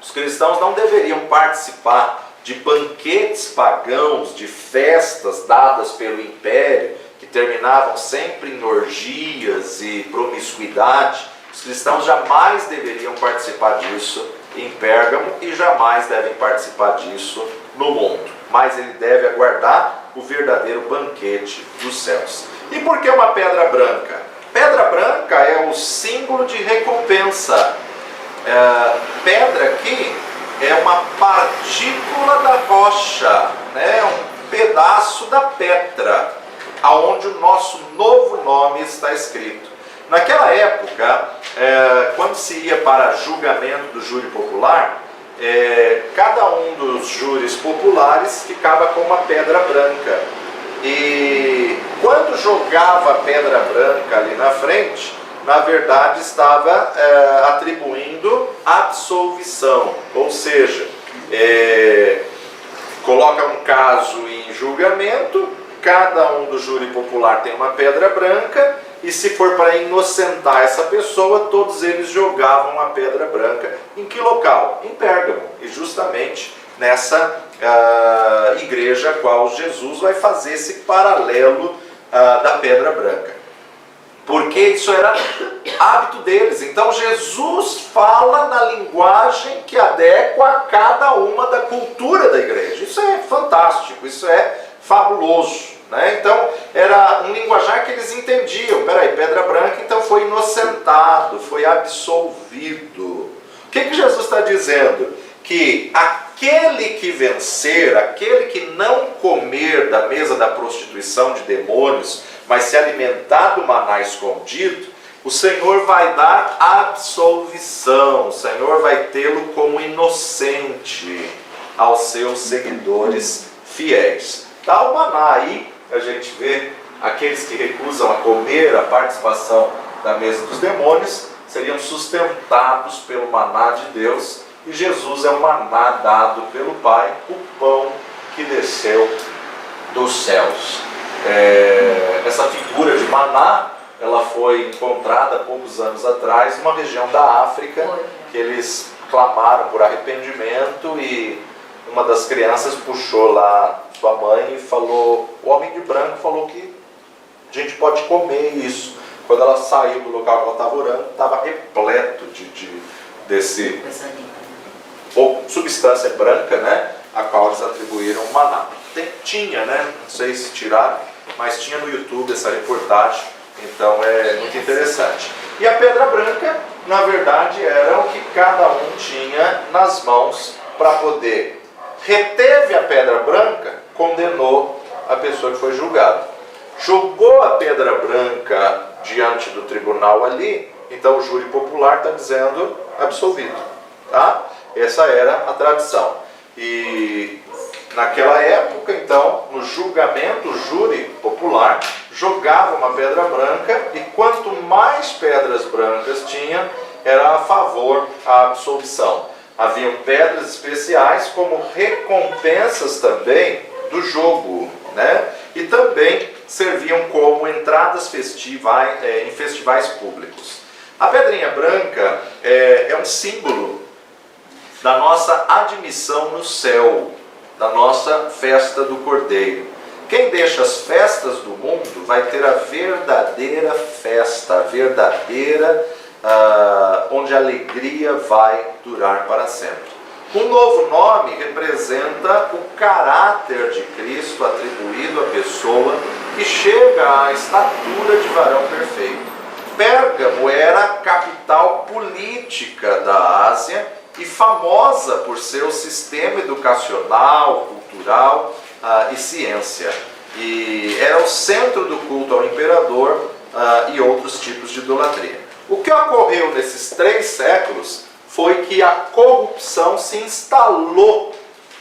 Os cristãos não deveriam participar de banquetes pagãos, de festas dadas pelo império, que terminavam sempre em orgias e promiscuidade. Os cristãos jamais deveriam participar disso em Pérgamo e jamais devem participar disso no mundo. Mas ele deve aguardar o verdadeiro banquete dos céus. E por que uma pedra branca? Pedra branca é o símbolo de recompensa. Pedra aqui é uma partícula da rocha, né? Um pedaço da Petra, aonde o nosso novo nome está escrito. Naquela época, quando se ia para julgamento do júri popular, cada um dos júris populares ficava com uma pedra branca. E quando jogava a pedra branca ali na frente, na verdade estava atribuindo absolvição, ou seja, coloca um caso em julgamento, cada um do júri popular tem uma pedra branca, e se for para inocentar essa pessoa, todos eles jogavam a pedra branca. Em que local? Em Pérgamo, e justamente nessa igreja a qual Jesus vai fazer esse paralelo da pedra branca. Porque isso era hábito deles. Então Jesus fala na linguagem que adequa a cada uma da cultura da igreja. Isso é fantástico, isso é fabuloso, né? Então era um linguajar que eles entendiam. Peraí, pedra branca, então foi inocentado, foi absolvido. O que Jesus está dizendo? Que aquele que vencer, aquele que não comer da mesa da prostituição de demônios, mas se alimentar do maná escondido, o Senhor vai dar absolvição, o Senhor vai tê-lo como inocente aos seus seguidores fiéis. Tá, o maná aí, a gente vê aqueles que recusam a comer a participação da mesa dos demônios, seriam sustentados pelo maná de Deus, e Jesus é o maná dado pelo Pai, o pão que desceu dos céus. Essa figura de maná, ela foi encontrada há poucos anos atrás numa região da África, que eles clamaram por arrependimento e uma das crianças puxou lá sua mãe e falou, o homem de branco falou que a gente pode comer isso. Quando ela saiu do local que ela estava orando, estava repleto desse substância branca, né, a qual eles atribuíram o maná. Tinha, né, não sei se tiraram, mas tinha no YouTube essa reportagem, então é muito interessante. E a pedra branca, na verdade, era o que cada um tinha nas mãos para poder. Reteve a pedra branca, condenou a pessoa que foi julgada. Jogou a pedra branca diante do tribunal ali, então o júri popular está dizendo absolvido. Tá? Essa era a tradição. E naquela época, então, no julgamento, o júri popular jogava uma pedra branca e quanto mais pedras brancas tinha, era a favor a absolvição. Haviam pedras especiais como recompensas também do jogo, né? E também serviam como entradas festivais, em festivais públicos. A pedrinha branca é um símbolo da nossa admissão no céu, da nossa festa do Cordeiro. Quem deixa as festas do mundo vai ter a verdadeira festa, a verdadeira onde a alegria vai durar para sempre. O novo nome representa o caráter de Cristo atribuído à pessoa que chega à estatura de varão perfeito. Pérgamo era a capital política da Ásia e famosa por seu sistema educacional, cultural e ciência. E era o centro do culto ao imperador e outros tipos de idolatria. O que ocorreu nesses 3 séculos foi que a corrupção se instalou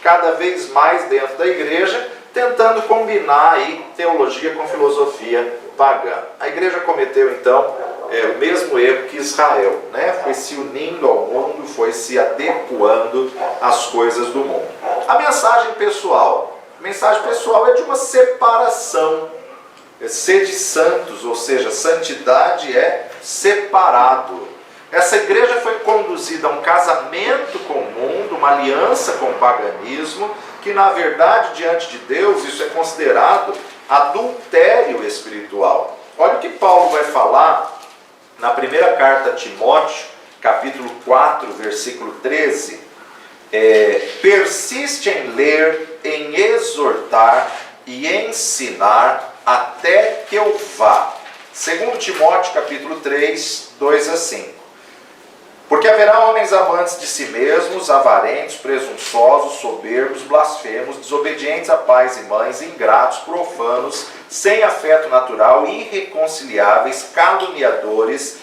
cada vez mais dentro da igreja, tentando combinar aí teologia com filosofia pagã. A igreja cometeu então o mesmo erro que Israel, né? Foi se unindo ao mundo, foi se adequando às coisas do mundo. A mensagem pessoal é de uma separação. Sede santos, ou seja, santidade é separado. Essa igreja foi conduzida a um casamento com o mundo, uma aliança com o paganismo, que na verdade, diante de Deus, isso é considerado adultério espiritual. Olha o que Paulo vai falar na primeira carta a Timóteo, capítulo 4, versículo 13. Persiste em ler, em exortar e ensinar até que eu vá. 2 Timóteo, capítulo 3, 2 a 5. Porque haverá homens amantes de si mesmos, avarentos, presunçosos, soberbos, blasfemos, desobedientes a pais e mães, ingratos, profanos, sem afeto natural, irreconciliáveis, caluniadores,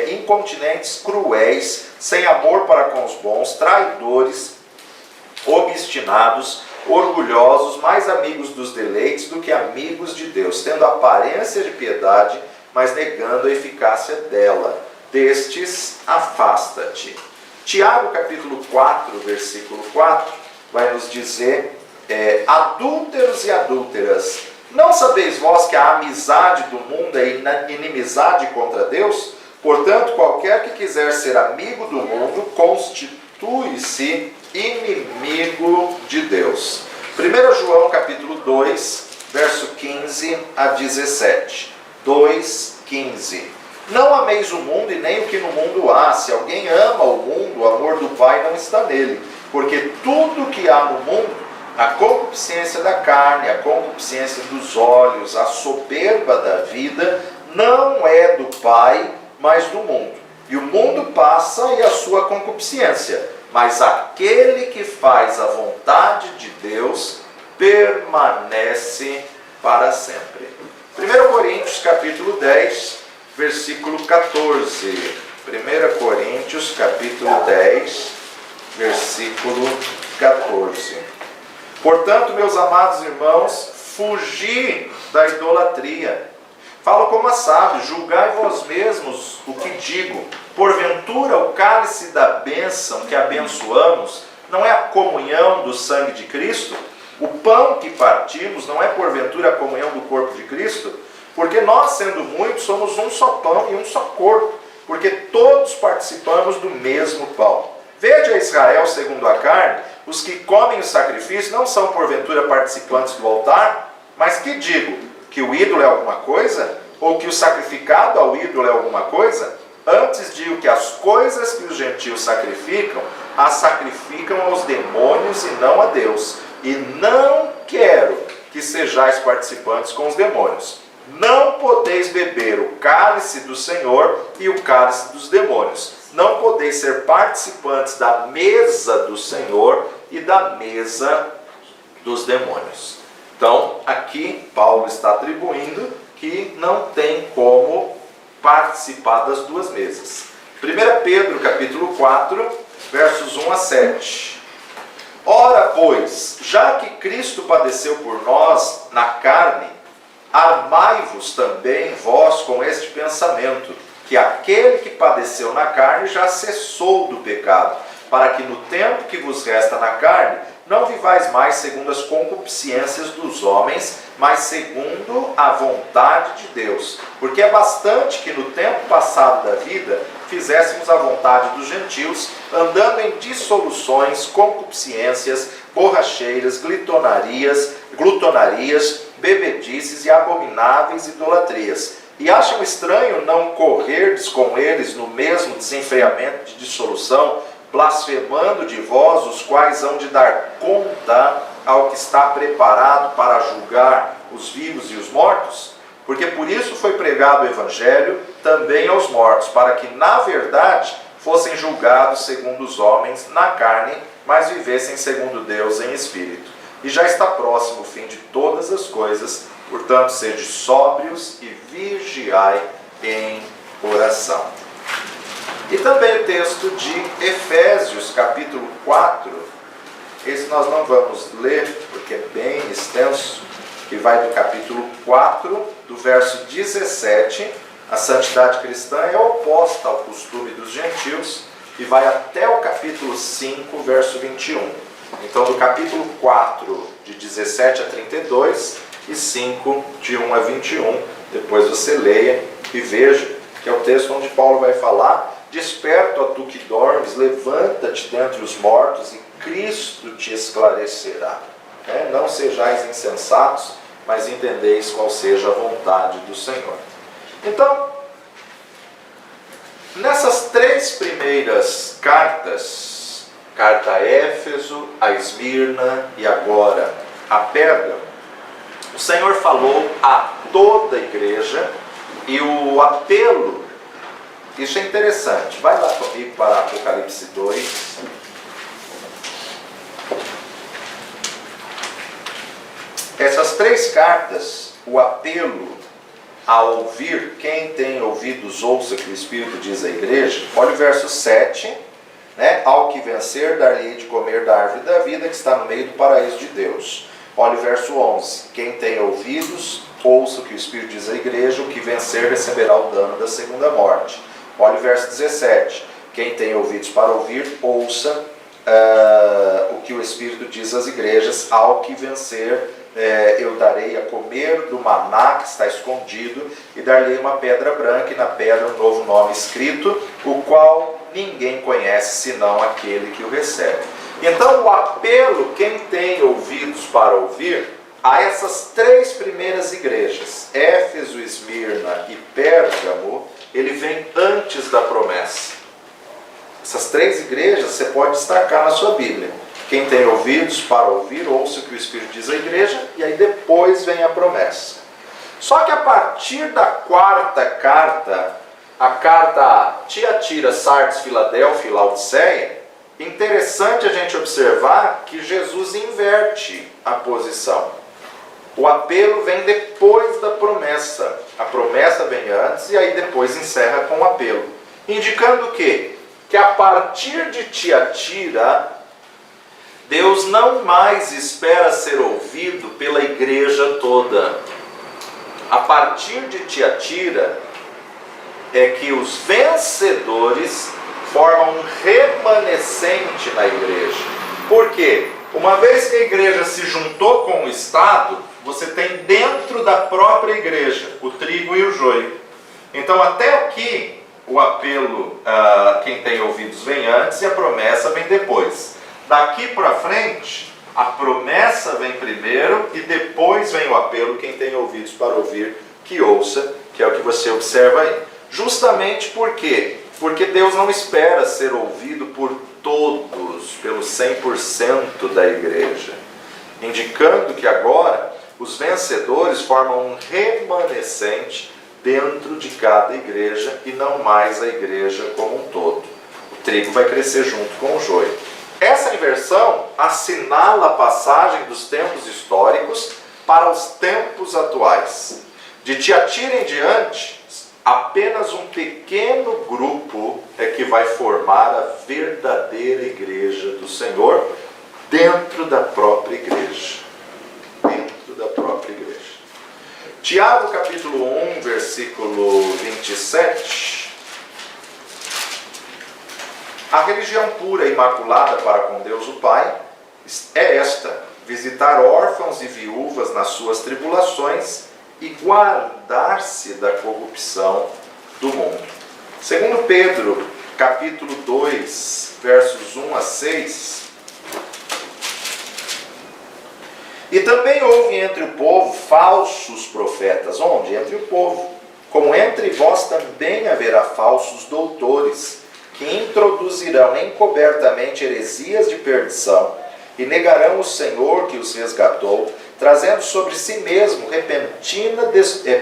incontinentes, cruéis, sem amor para com os bons, traidores, obstinados, orgulhosos, mais amigos dos deleites do que amigos de Deus, tendo aparência de piedade, mas negando a eficácia dela. Destes, afasta-te. Tiago, capítulo 4, versículo 4, vai nos dizer, adúlteros e adúlteras, não sabeis vós que a amizade do mundo é inimizade contra Deus? Portanto, qualquer que quiser ser amigo do mundo, constitui-se inimigo de Deus. 1 João, capítulo 2, verso 15 a 17. 2, 15. Não ameis o mundo e nem o que no mundo há. Se alguém ama o mundo, o amor do Pai não está nele. Porque tudo que há no mundo, a concupiscência da carne, a concupiscência dos olhos, a soberba da vida, não é do Pai, mas do mundo. E o mundo passa e a sua concupiscência. Mas aquele que faz a vontade de Deus permanece para sempre. 1 Coríntios, capítulo 10, versículo 14. 1 Coríntios, capítulo 10, versículo 14. Portanto, meus amados irmãos, fugi da idolatria. Falo como a sábio, julgai vós mesmos o que digo. Porventura, o cálice da bênção que abençoamos não é a comunhão do sangue de Cristo? O pão que partimos não é porventura a comunhão do corpo de Cristo? Porque nós, sendo muitos, somos um só pão e um só corpo, porque todos participamos do mesmo pão. Vede a Israel segundo a carne, os que comem o sacrifício não são porventura participantes do altar? Mas que digo? Que o ídolo é alguma coisa? Ou que o sacrificado ao ídolo é alguma coisa? Antes digo que as coisas que os gentios sacrificam, as sacrificam aos demônios e não a Deus. E não quero que sejais participantes com os demônios. Não podeis beber o cálice do Senhor e o cálice dos demônios. Não podeis ser participantes da mesa do Senhor e da mesa dos demônios. Então, aqui Paulo está atribuindo que não tem como participar das duas mesas. 1 Pedro, capítulo 4, versos 1 a 7. Ora, pois, já que Cristo padeceu por nós na carne, armai-vos também vós com este pensamento, que aquele que padeceu na carne já cessou do pecado, para que no tempo que vos resta na carne, não vivais mais segundo as concupiscências dos homens, mas segundo a vontade de Deus. Porque é bastante que no tempo passado da vida fizéssemos a vontade dos gentios, andando em dissoluções, concupiscências, borracheiras, glutonarias, bebedices e abomináveis idolatrias. E acham estranho não correrdes com eles no mesmo desenfreamento de dissolução, blasfemando de vós, os quais hão de dar conta ao que está preparado para julgar os vivos e os mortos? Porque por isso foi pregado o Evangelho também aos mortos, para que, na verdade, fossem julgados segundo os homens na carne, mas vivessem segundo Deus em espírito. E já está próximo o fim de todas as coisas, portanto, sede sóbrios e vigiai em oração. E também o texto de Efésios, capítulo 4, esse nós não vamos ler, porque é bem extenso, que vai do capítulo 4, do verso 17, a santidade cristã é oposta ao costume dos gentios, e vai até o capítulo 5, verso 21. Então, do capítulo 4, de 17 a 32, e 5, de 1 a 21, depois você leia e veja, que é o texto onde Paulo vai falar: desperta, ó tu que dormes, levanta-te dentre os mortos, e Cristo te esclarecerá. Não sejais insensatos, mas entendeis qual seja a vontade do Senhor. Então, nessas três primeiras cartas, carta a Éfeso, a Esmirna e agora a Pérgamo, o Senhor falou a toda a igreja, e o apelo, isso é interessante, vai lá comigo para Apocalipse 2. Essas três cartas, o apelo a ouvir, quem tem ouvidos ouça que o Espírito diz à igreja. Olha o verso 7, ao que vencer, dar-lhe de comer da árvore da vida que está no meio do paraíso de Deus. Olha o verso 11, quem tem ouvidos, ouça o que o Espírito diz à igreja, o que vencer receberá o dano da segunda morte. Olha o verso 17, quem tem ouvidos para ouvir, ouça o que o Espírito diz às igrejas, ao que vencer, eu darei a comer do maná que está escondido, e dar-lhe uma pedra branca, e na pedra um novo nome escrito, o qual ninguém conhece senão aquele que o recebe. Então o apelo, quem tem ouvidos para ouvir, a essas três primeiras igrejas, Éfeso, Esmirna e Pérgamo, ele vem antes da promessa. Essas três igrejas você pode destacar na sua Bíblia. Quem tem ouvidos para ouvir, ouça o que o Espírito diz à igreja, e aí depois vem a promessa. Só que a partir da quarta carta, a carta a Tiatira, Sardes, Filadélfia e Laodiceia, interessante a gente observar que Jesus inverte a posição. O apelo vem depois da promessa. A promessa vem antes e aí depois encerra com o apelo. Indicando o quê? Que a partir de Tiatira, Deus não mais espera ser ouvido pela igreja toda. A partir de Tiatira é que os vencedores formam um remanescente na igreja. Por quê? Uma vez que a igreja se juntou com o Estado, você tem dentro da própria igreja o trigo e o joio. Então até aqui o apelo, quem tem ouvidos vem antes e a promessa vem depois. Daqui para frente, a promessa vem primeiro e depois vem o apelo, quem tem ouvidos para ouvir, que ouça, que é o que você observa aí. Justamente por quê? Porque Deus não espera ser ouvido por todos, pelo 100% da igreja. Indicando que agora os vencedores formam um remanescente dentro de cada igreja e não mais a igreja como um todo. O trigo vai crescer junto com o joio. Essa inversão assinala a passagem dos tempos históricos para os tempos atuais. De Tiatira em diante, apenas um pequeno grupo é que vai formar a verdadeira igreja do Senhor dentro da própria igreja. Dentro da própria igreja. Tiago capítulo 1, versículo 27. A religião pura e imaculada para com Deus o Pai é esta: visitar órfãos e viúvas nas suas tribulações e guardar-se da corrupção do mundo. Segundo Pedro, capítulo 2, versos 1 a 6. E também houve entre o povo falsos profetas. Onde? Entre o povo. Como entre vós também haverá falsos doutores, que introduzirão encobertamente heresias de perdição e negarão o Senhor que os resgatou, trazendo sobre si mesmo repentina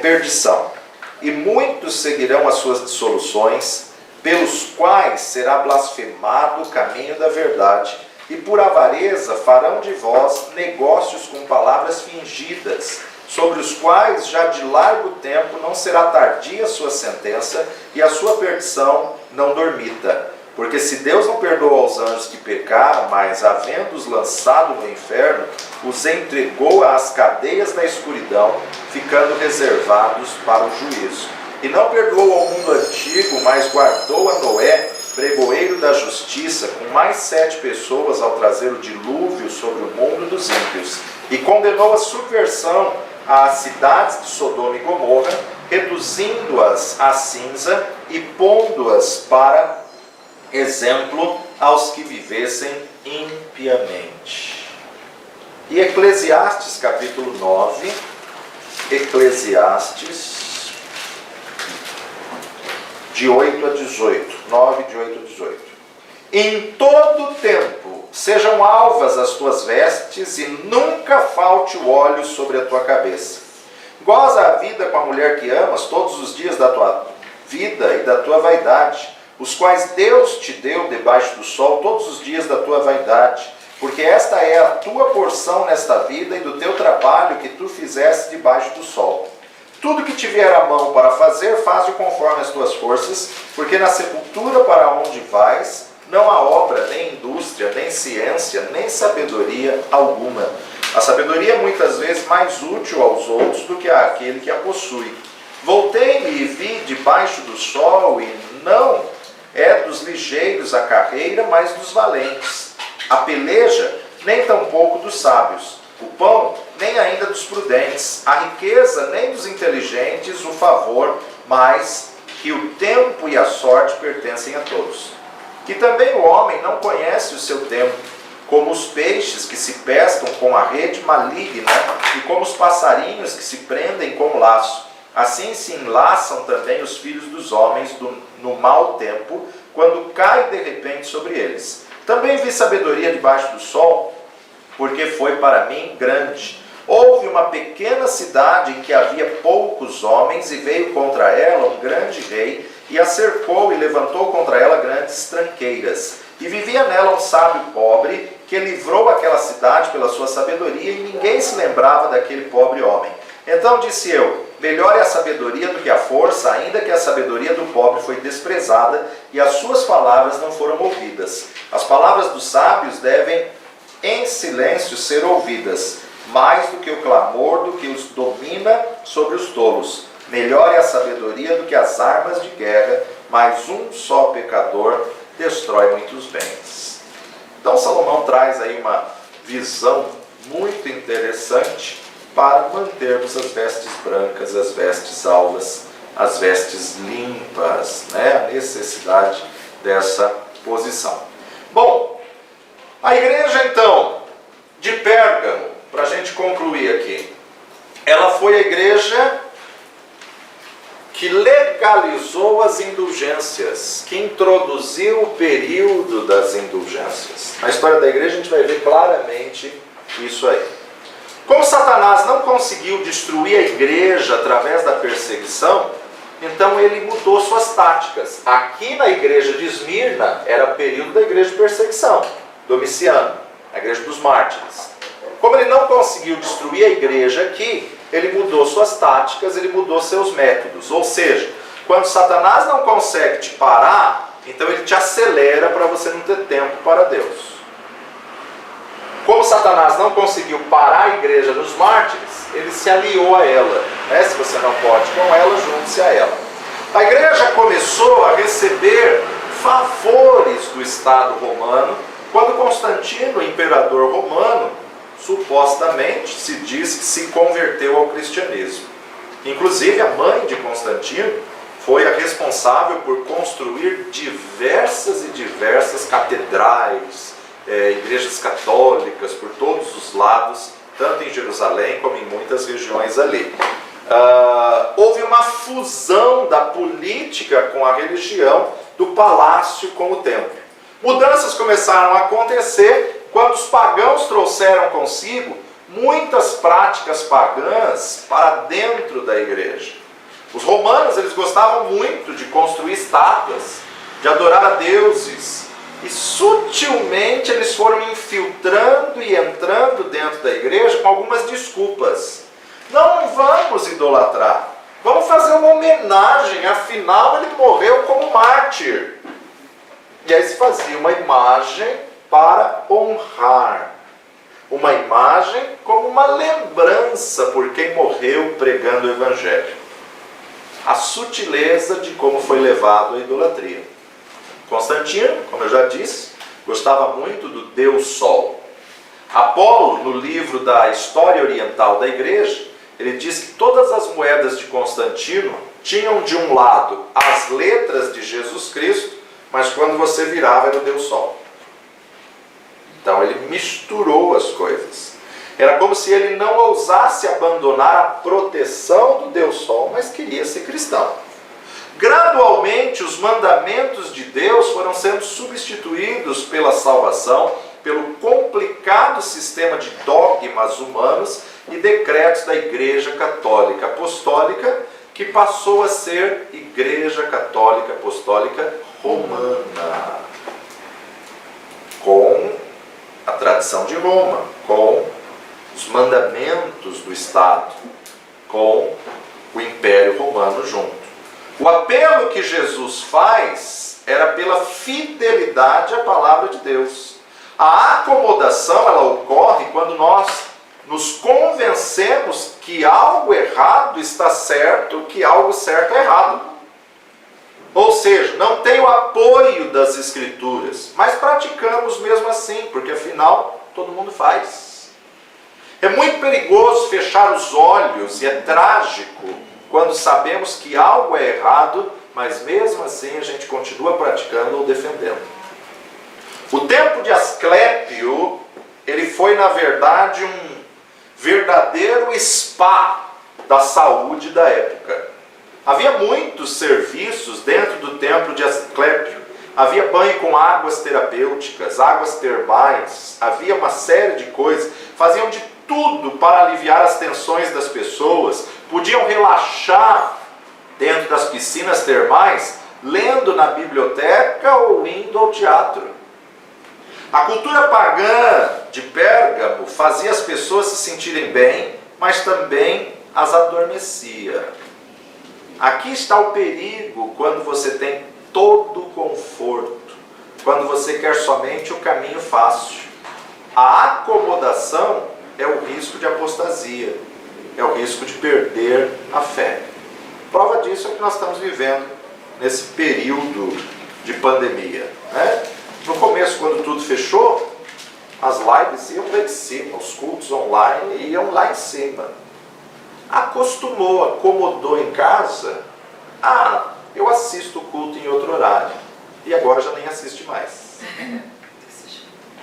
perdição. E muitos seguirão as suas dissoluções, pelos quais será blasfemado o caminho da verdade, e por avareza farão de vós negócios com palavras fingidas, sobre os quais já de largo tempo não será tardia a sua sentença, e a sua perdição não dormita. Porque se Deus não perdoou aos anjos que pecaram, mas, havendo-os lançado no inferno, os entregou às cadeias da escuridão, ficando reservados para o juízo. E não perdoou ao mundo antigo, mas guardou a Noé, pregoeiro da justiça, com mais 7 pessoas ao trazer o dilúvio sobre o mundo dos ímpios. E condenou a subversão às cidades de Sodoma e Gomorra, reduzindo-as a cinza e pondo-as para exemplo aos que vivessem impiamente. E Eclesiastes capítulo 9, Eclesiastes de 8 a 18, 9 de 8 a 18. Em todo tempo sejam alvas as tuas vestes e nunca falte o óleo sobre a tua cabeça. Goza a vida com a mulher que amas todos os dias da tua vida e da tua vaidade, os quais Deus te deu debaixo do sol todos os dias da tua vaidade, porque esta é a tua porção nesta vida e do teu trabalho que tu fizeste debaixo do sol. Tudo que te vier à mão para fazer, faz-o conforme as tuas forças, porque na sepultura para onde vais, não há obra, nem indústria, nem ciência, nem sabedoria alguma. A sabedoria é muitas vezes mais útil aos outros do que àquele que a possui. Voltei-me e vi debaixo do sol, e não é dos ligeiros a carreira, mas dos valentes. A peleja, nem tampouco dos sábios. O pão, nem ainda dos prudentes. A riqueza, nem dos inteligentes. O favor, mas que o tempo e a sorte pertencem a todos. Que também o homem não conhece o seu tempo, como os peixes que se pescam com a rede maligna, e como os passarinhos que se prendem com o laço. Assim se enlaçam também os filhos dos homens no mau tempo, quando cai de repente sobre eles. Também vi sabedoria debaixo do sol, porque foi para mim grande. Houve uma pequena cidade em que havia poucos homens, e veio contra ela um grande rei, e a cercou e levantou contra ela grandes tranqueiras. E vivia nela um sábio pobre, que livrou aquela cidade pela sua sabedoria, e ninguém se lembrava daquele pobre homem. Então disse eu: melhor é a sabedoria do que a força, ainda que a sabedoria do pobre foi desprezada, e as suas palavras não foram ouvidas. As palavras dos sábios devem em silêncio ser ouvidas, mais do que o clamor do que os domina sobre os tolos. Melhor é a sabedoria do que as armas de guerra, mas um só pecador destrói muitos bens. Então Salomão traz aí uma visão muito interessante para mantermos as vestes brancas, as vestes alvas, as vestes limpas, né? A necessidade dessa posição. Bom, a igreja então de Pérgamo, para a gente concluir aqui, ela foi a igreja que legalizou as indulgências, que introduziu o período das indulgências. Na história da igreja a gente vai ver claramente isso aí. Como Satanás não conseguiu destruir a igreja através da perseguição, então ele mudou suas táticas. Aqui na igreja de Esmirna era o período da igreja de perseguição, Domiciano, a igreja dos mártires. Como ele não conseguiu destruir a igreja aqui, ele mudou suas táticas, ele mudou seus métodos. Ou seja, quando Satanás não consegue te parar, então ele te acelera para você não ter tempo para Deus. Como Satanás não conseguiu parar a igreja nos mártires, ele se aliou a ela. Né? Se você não pode com ela, junte-se a ela. A igreja começou a receber favores do Estado romano, quando Constantino, o imperador romano, supostamente se diz que se converteu ao cristianismo. Inclusive a mãe de Constantino foi a responsável por construir diversas e diversas catedrais, igrejas católicas por todos os lados, tanto em Jerusalém como em muitas regiões ali. Houve uma fusão da política com a religião, do palácio com o templo. Mudanças começaram a acontecer quando os pagãos trouxeram consigo muitas práticas pagãs para dentro da igreja. Os romanos, eles gostavam muito de construir estátuas, de adorar a deuses, e sutilmente eles foram infiltrando e entrando dentro da igreja com algumas desculpas. Não vamos idolatrar, vamos fazer uma homenagem, afinal ele morreu como mártir. E aí se fazia uma imagem para honrar, uma imagem como uma lembrança por quem morreu pregando o evangelho. A sutileza de como foi levado a idolatria. Constantino, como eu já disse, gostava muito do Deus Sol. Apolo, no livro da História Oriental da Igreja, ele diz que todas as moedas de Constantino tinham de um lado as letras de Jesus Cristo, mas quando você virava era o Deus Sol. Então ele misturou as coisas. Era como se ele não ousasse abandonar a proteção do Deus Sol, mas queria ser cristão. Gradualmente, os mandamentos de Deus foram sendo substituídos pela salvação, pelo complicado sistema de dogmas humanos e decretos da Igreja Católica Apostólica, que passou a ser Igreja Católica Apostólica Romana, com a tradição de Roma, com os mandamentos do Estado, com o Império Romano junto. O apelo que Jesus faz era pela fidelidade à palavra de Deus. A acomodação, ela ocorre quando nós nos convencemos que algo errado está certo, que algo certo é errado. Ou seja, não tem o apoio das Escrituras, mas praticamos mesmo assim, porque afinal todo mundo faz. É muito perigoso fechar os olhos e é trágico quando sabemos que algo é errado, mas mesmo assim a gente continua praticando ou defendendo. O tempo de Asclépio, ele foi na verdade um verdadeiro spa da saúde da época. Havia muitos serviços dentro do templo de Asclépio. Havia banho com águas terapêuticas, águas termais, havia uma série de coisas. Faziam de tudo para aliviar as tensões das pessoas. Podiam relaxar dentro das piscinas termais, lendo na biblioteca ou indo ao teatro. A cultura pagã de Pérgamo fazia as pessoas se sentirem bem, mas também as adormecia. Aqui está o perigo quando você tem todo o conforto, quando você quer somente o caminho fácil. A acomodação é o risco de apostasia, é o risco de perder a fé. Prova disso é o que nós estamos vivendo nesse período de pandemia, né? No começo, quando tudo fechou, as lives iam lá em cima, os cultos online iam lá em cima. Acostumou, acomodou em casa, eu assisto o culto em outro horário. E agora já nem assiste mais.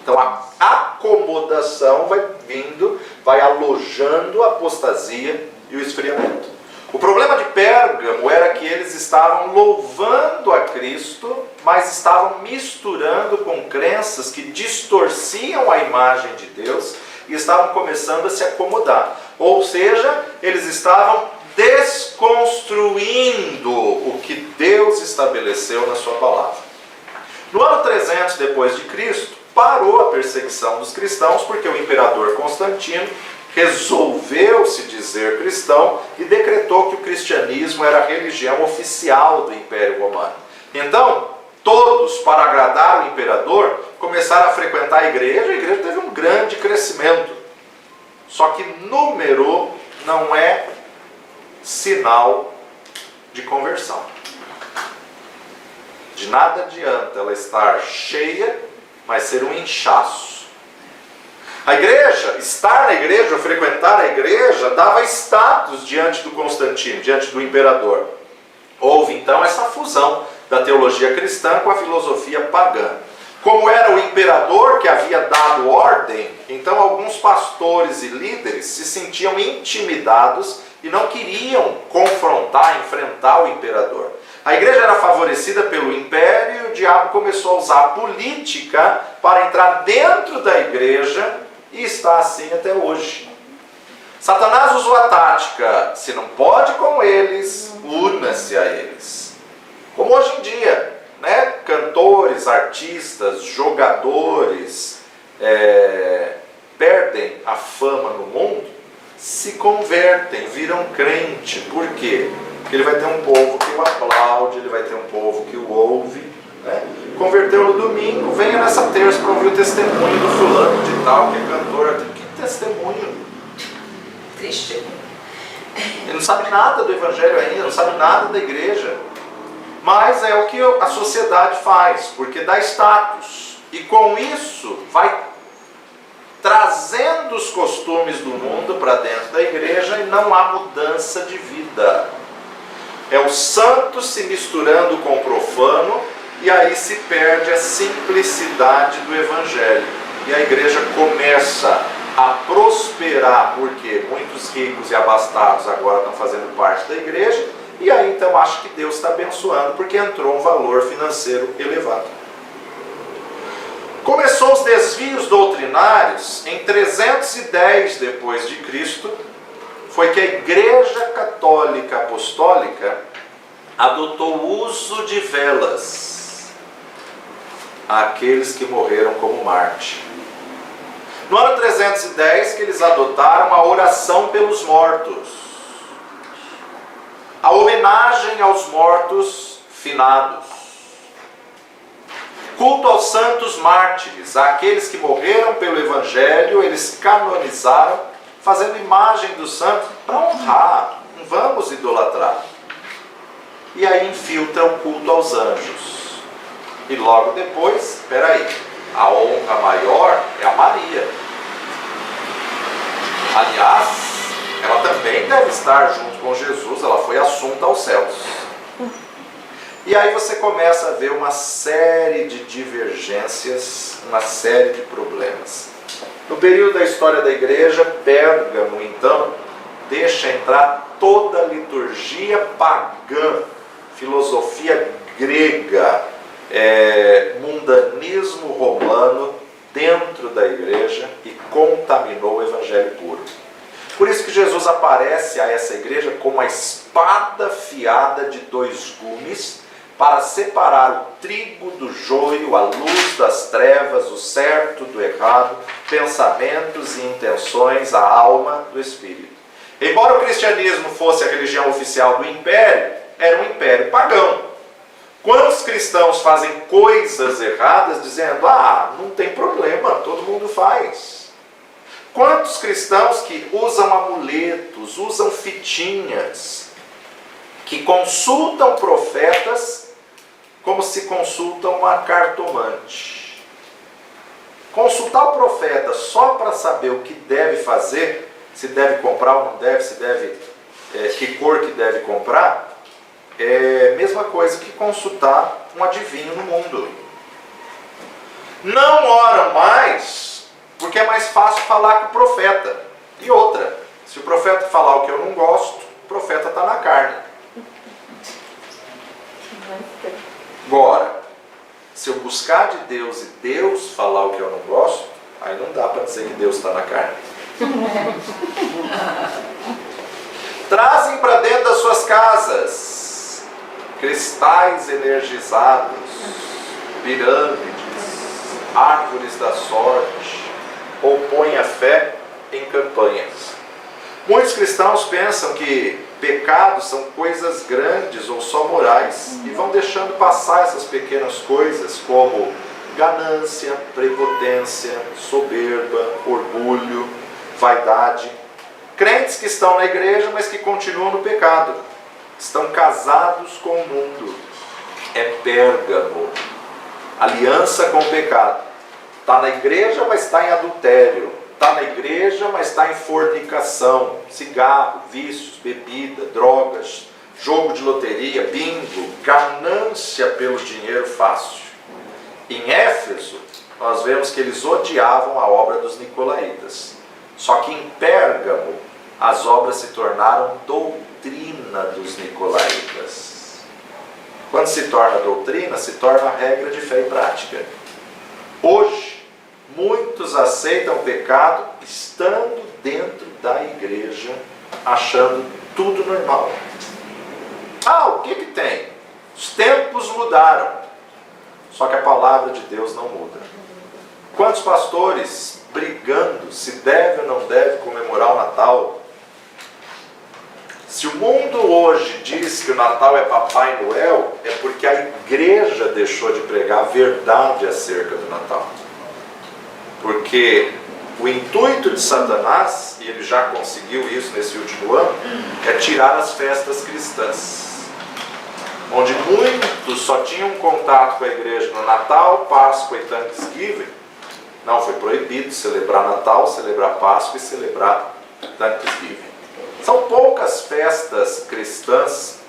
Então a acomodação vai vindo, vai alojando a apostasia e o esfriamento. O problema de Pérgamo era que eles estavam louvando a Cristo, mas estavam misturando com crenças que distorciam a imagem de Deus e estavam começando a se acomodar. Ou seja, eles estavam desconstruindo o que Deus estabeleceu na sua palavra. No ano 300 depois de Cristo, parou a perseguição dos cristãos porque o imperador Constantino resolveu se dizer cristão e decretou que o cristianismo era a religião oficial do Império Romano. Então, todos, para agradar o imperador, começaram a frequentar a igreja teve um grande crescimento. Só que número não é sinal de conversão. De nada adianta ela estar cheia, mas ser um inchaço. A igreja, estar na igreja, ou frequentar a igreja, dava status diante do Constantino, diante do imperador. Houve então essa fusão da teologia cristã com a filosofia pagã. Como era o imperador que havia dado ordem, então alguns pastores e líderes se sentiam intimidados e não queriam confrontar, enfrentar o imperador. A igreja era favorecida pelo império e o diabo começou a usar a política para entrar dentro da igreja e está assim até hoje. Satanás usou a tática: se não pode com eles, una-se a eles. Como hoje em dia, né? Cantores, artistas, jogadores perdem a fama no mundo, se convertem, viram crente. Por quê? Porque ele vai ter um povo que o aplaude, ele vai ter um povo que o ouve, né? Converteu no domingo, venha nessa terça para ouvir o testemunho do fulano de tal, que é cantor. Que testemunho? Triste. Ele não sabe nada do evangelho ainda, não sabe nada da igreja. Mas é o que a sociedade faz, porque dá status. E com isso vai trazendo os costumes do mundo para dentro da igreja e não há mudança de vida. É o santo se misturando com o profano e aí se perde a simplicidade do evangelho. E a igreja começa a prosperar, porque muitos ricos e abastados agora estão fazendo parte da igreja, e aí então acho que Deus está abençoando, porque entrou um valor financeiro elevado. Começou os desvios doutrinários em 310 depois de Cristo, foi que a Igreja Católica Apostólica adotou o uso de velas àqueles que morreram como mártir. No ano 310 que eles adotaram a oração pelos mortos, a homenagem aos mortos finados, culto aos santos mártires, aqueles que morreram pelo Evangelho, eles canonizaram, fazendo imagem dos santos para honrar, não vamos idolatrar. E aí infiltra o culto aos anjos. E logo depois, espera aí, a honra maior é a Maria. Aliás, ela também deve estar junto com Jesus, ela foi assunta aos céus. E aí você começa a ver uma série de divergências, uma série de problemas. No período da história da igreja, Pérgamo, então, deixa entrar toda a liturgia pagã, filosofia grega, mundanismo romano dentro da igreja e contaminou o evangelho puro. Por isso que Jesus aparece a essa igreja com uma espada afiada de 2 gumes para separar o trigo do joio, a luz das trevas, o certo do errado, pensamentos e intenções, a alma do espírito. Embora o cristianismo fosse a religião oficial do império, era um império pagão. Quantos cristãos fazem coisas erradas dizendo, não tem problema, todo mundo faz? Quantos cristãos que usam amuletos, usam fitinhas, que consultam profetas como se consultam uma cartomante? Consultar o profeta só para saber o que deve fazer, se deve comprar ou não deve, se deve, que cor que deve comprar, é a mesma coisa que consultar um adivinho no mundo. Não oram mais, porque é mais fácil falar com o profeta. E outra, se o profeta falar o que eu não gosto, o profeta está na carne. Agora, se eu buscar de Deus e Deus falar o que eu não gosto, aí não dá para dizer que Deus está na carne. Trazem para dentro das suas casas cristais energizados, pirâmides, árvores da sorte, ou põem a fé em campanhas. Muitos cristãos pensam que pecados são coisas grandes ou só morais e vão deixando passar essas pequenas coisas como ganância, prepotência, soberba, orgulho, vaidade. Crentes que estão na igreja, mas que continuam no pecado, estão casados com o mundo. É Pérgamo, aliança com o pecado. Está na igreja, mas está em adultério. Está na igreja, mas está em fornicação, cigarro, vícios, bebida, drogas, jogo de loteria, bingo, ganância pelo dinheiro fácil. Em Éfeso, nós vemos que eles odiavam a obra dos nicolaítas. Só que em Pérgamo, as obras se tornaram doutrina dos nicolaítas. Quando se torna doutrina, se torna regra de fé e prática. Hoje, muitos aceitam o pecado estando dentro da igreja, achando tudo normal. O que tem? Os tempos mudaram. Só que a palavra de Deus não muda. Quantos pastores brigando se deve ou não deve comemorar o Natal? Se o mundo hoje diz que o Natal é Papai Noel, é porque a igreja deixou de pregar a verdade acerca do Natal. Porque o intuito de Satanás, e ele já conseguiu isso nesse último ano, é tirar as festas cristãs. Onde muitos só tinham contato com a igreja no Natal, Páscoa e Thanksgiving. Não, foi proibido celebrar Natal, celebrar Páscoa e celebrar Thanksgiving. São poucas festas cristãs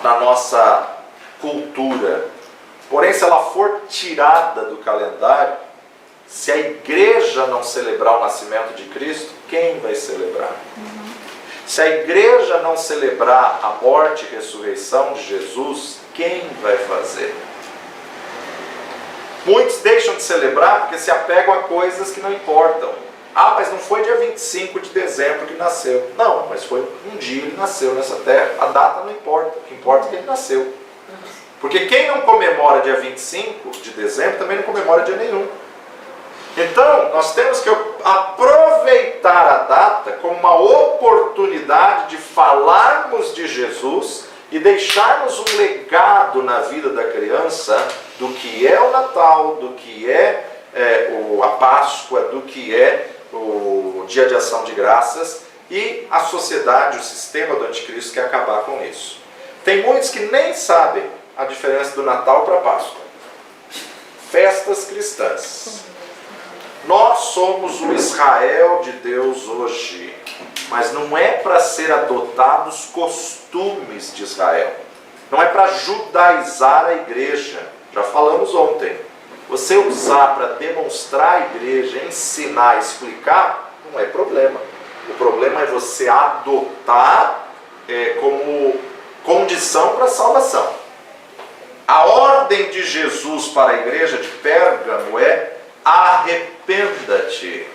na nossa cultura. Porém, se ela for tirada do calendário, se a igreja não celebrar o nascimento de Cristo, quem vai celebrar? Se a igreja não celebrar a morte e ressurreição de Jesus, quem vai fazer? Muitos deixam de celebrar porque se apegam a coisas que não importam. Mas não foi dia 25 de dezembro que nasceu. Não, mas foi um dia ele nasceu nessa terra. A data não importa, o que importa é que ele nasceu. Porque quem não comemora dia 25 de dezembro também não comemora dia nenhum. Então, nós temos que aproveitar a data como uma oportunidade de falarmos de Jesus e deixarmos um legado na vida da criança do que é o Natal, do que é a Páscoa, do que é o Dia de Ação de Graças, e a sociedade, o sistema do anticristo quer acabar com isso. Tem muitos que nem sabem a diferença do Natal para a Páscoa. Festas cristãs. Nós somos o Israel de Deus hoje, mas não é para ser adotados costumes de Israel. Não é para judaizar a igreja. Já falamos ontem. Você usar para demonstrar a igreja, ensinar, explicar, não é problema. O problema é você adotar como condição para a salvação. A ordem de Jesus para a igreja de Pérgamo é: arrependa-te.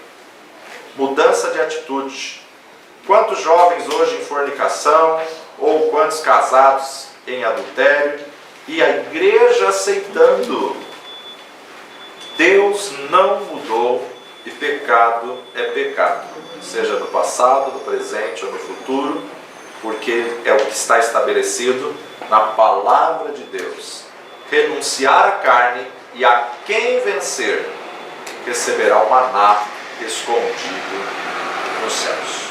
Mudança de atitude. Quantos jovens hoje em fornicação, ou quantos casados em adultério, e a igreja aceitando. Deus não mudou e pecado é pecado, seja no passado, no presente ou no futuro, porque é o que está estabelecido na palavra de Deus. Renunciar à carne, e a quem vencer receberá o maná escondido nos céus.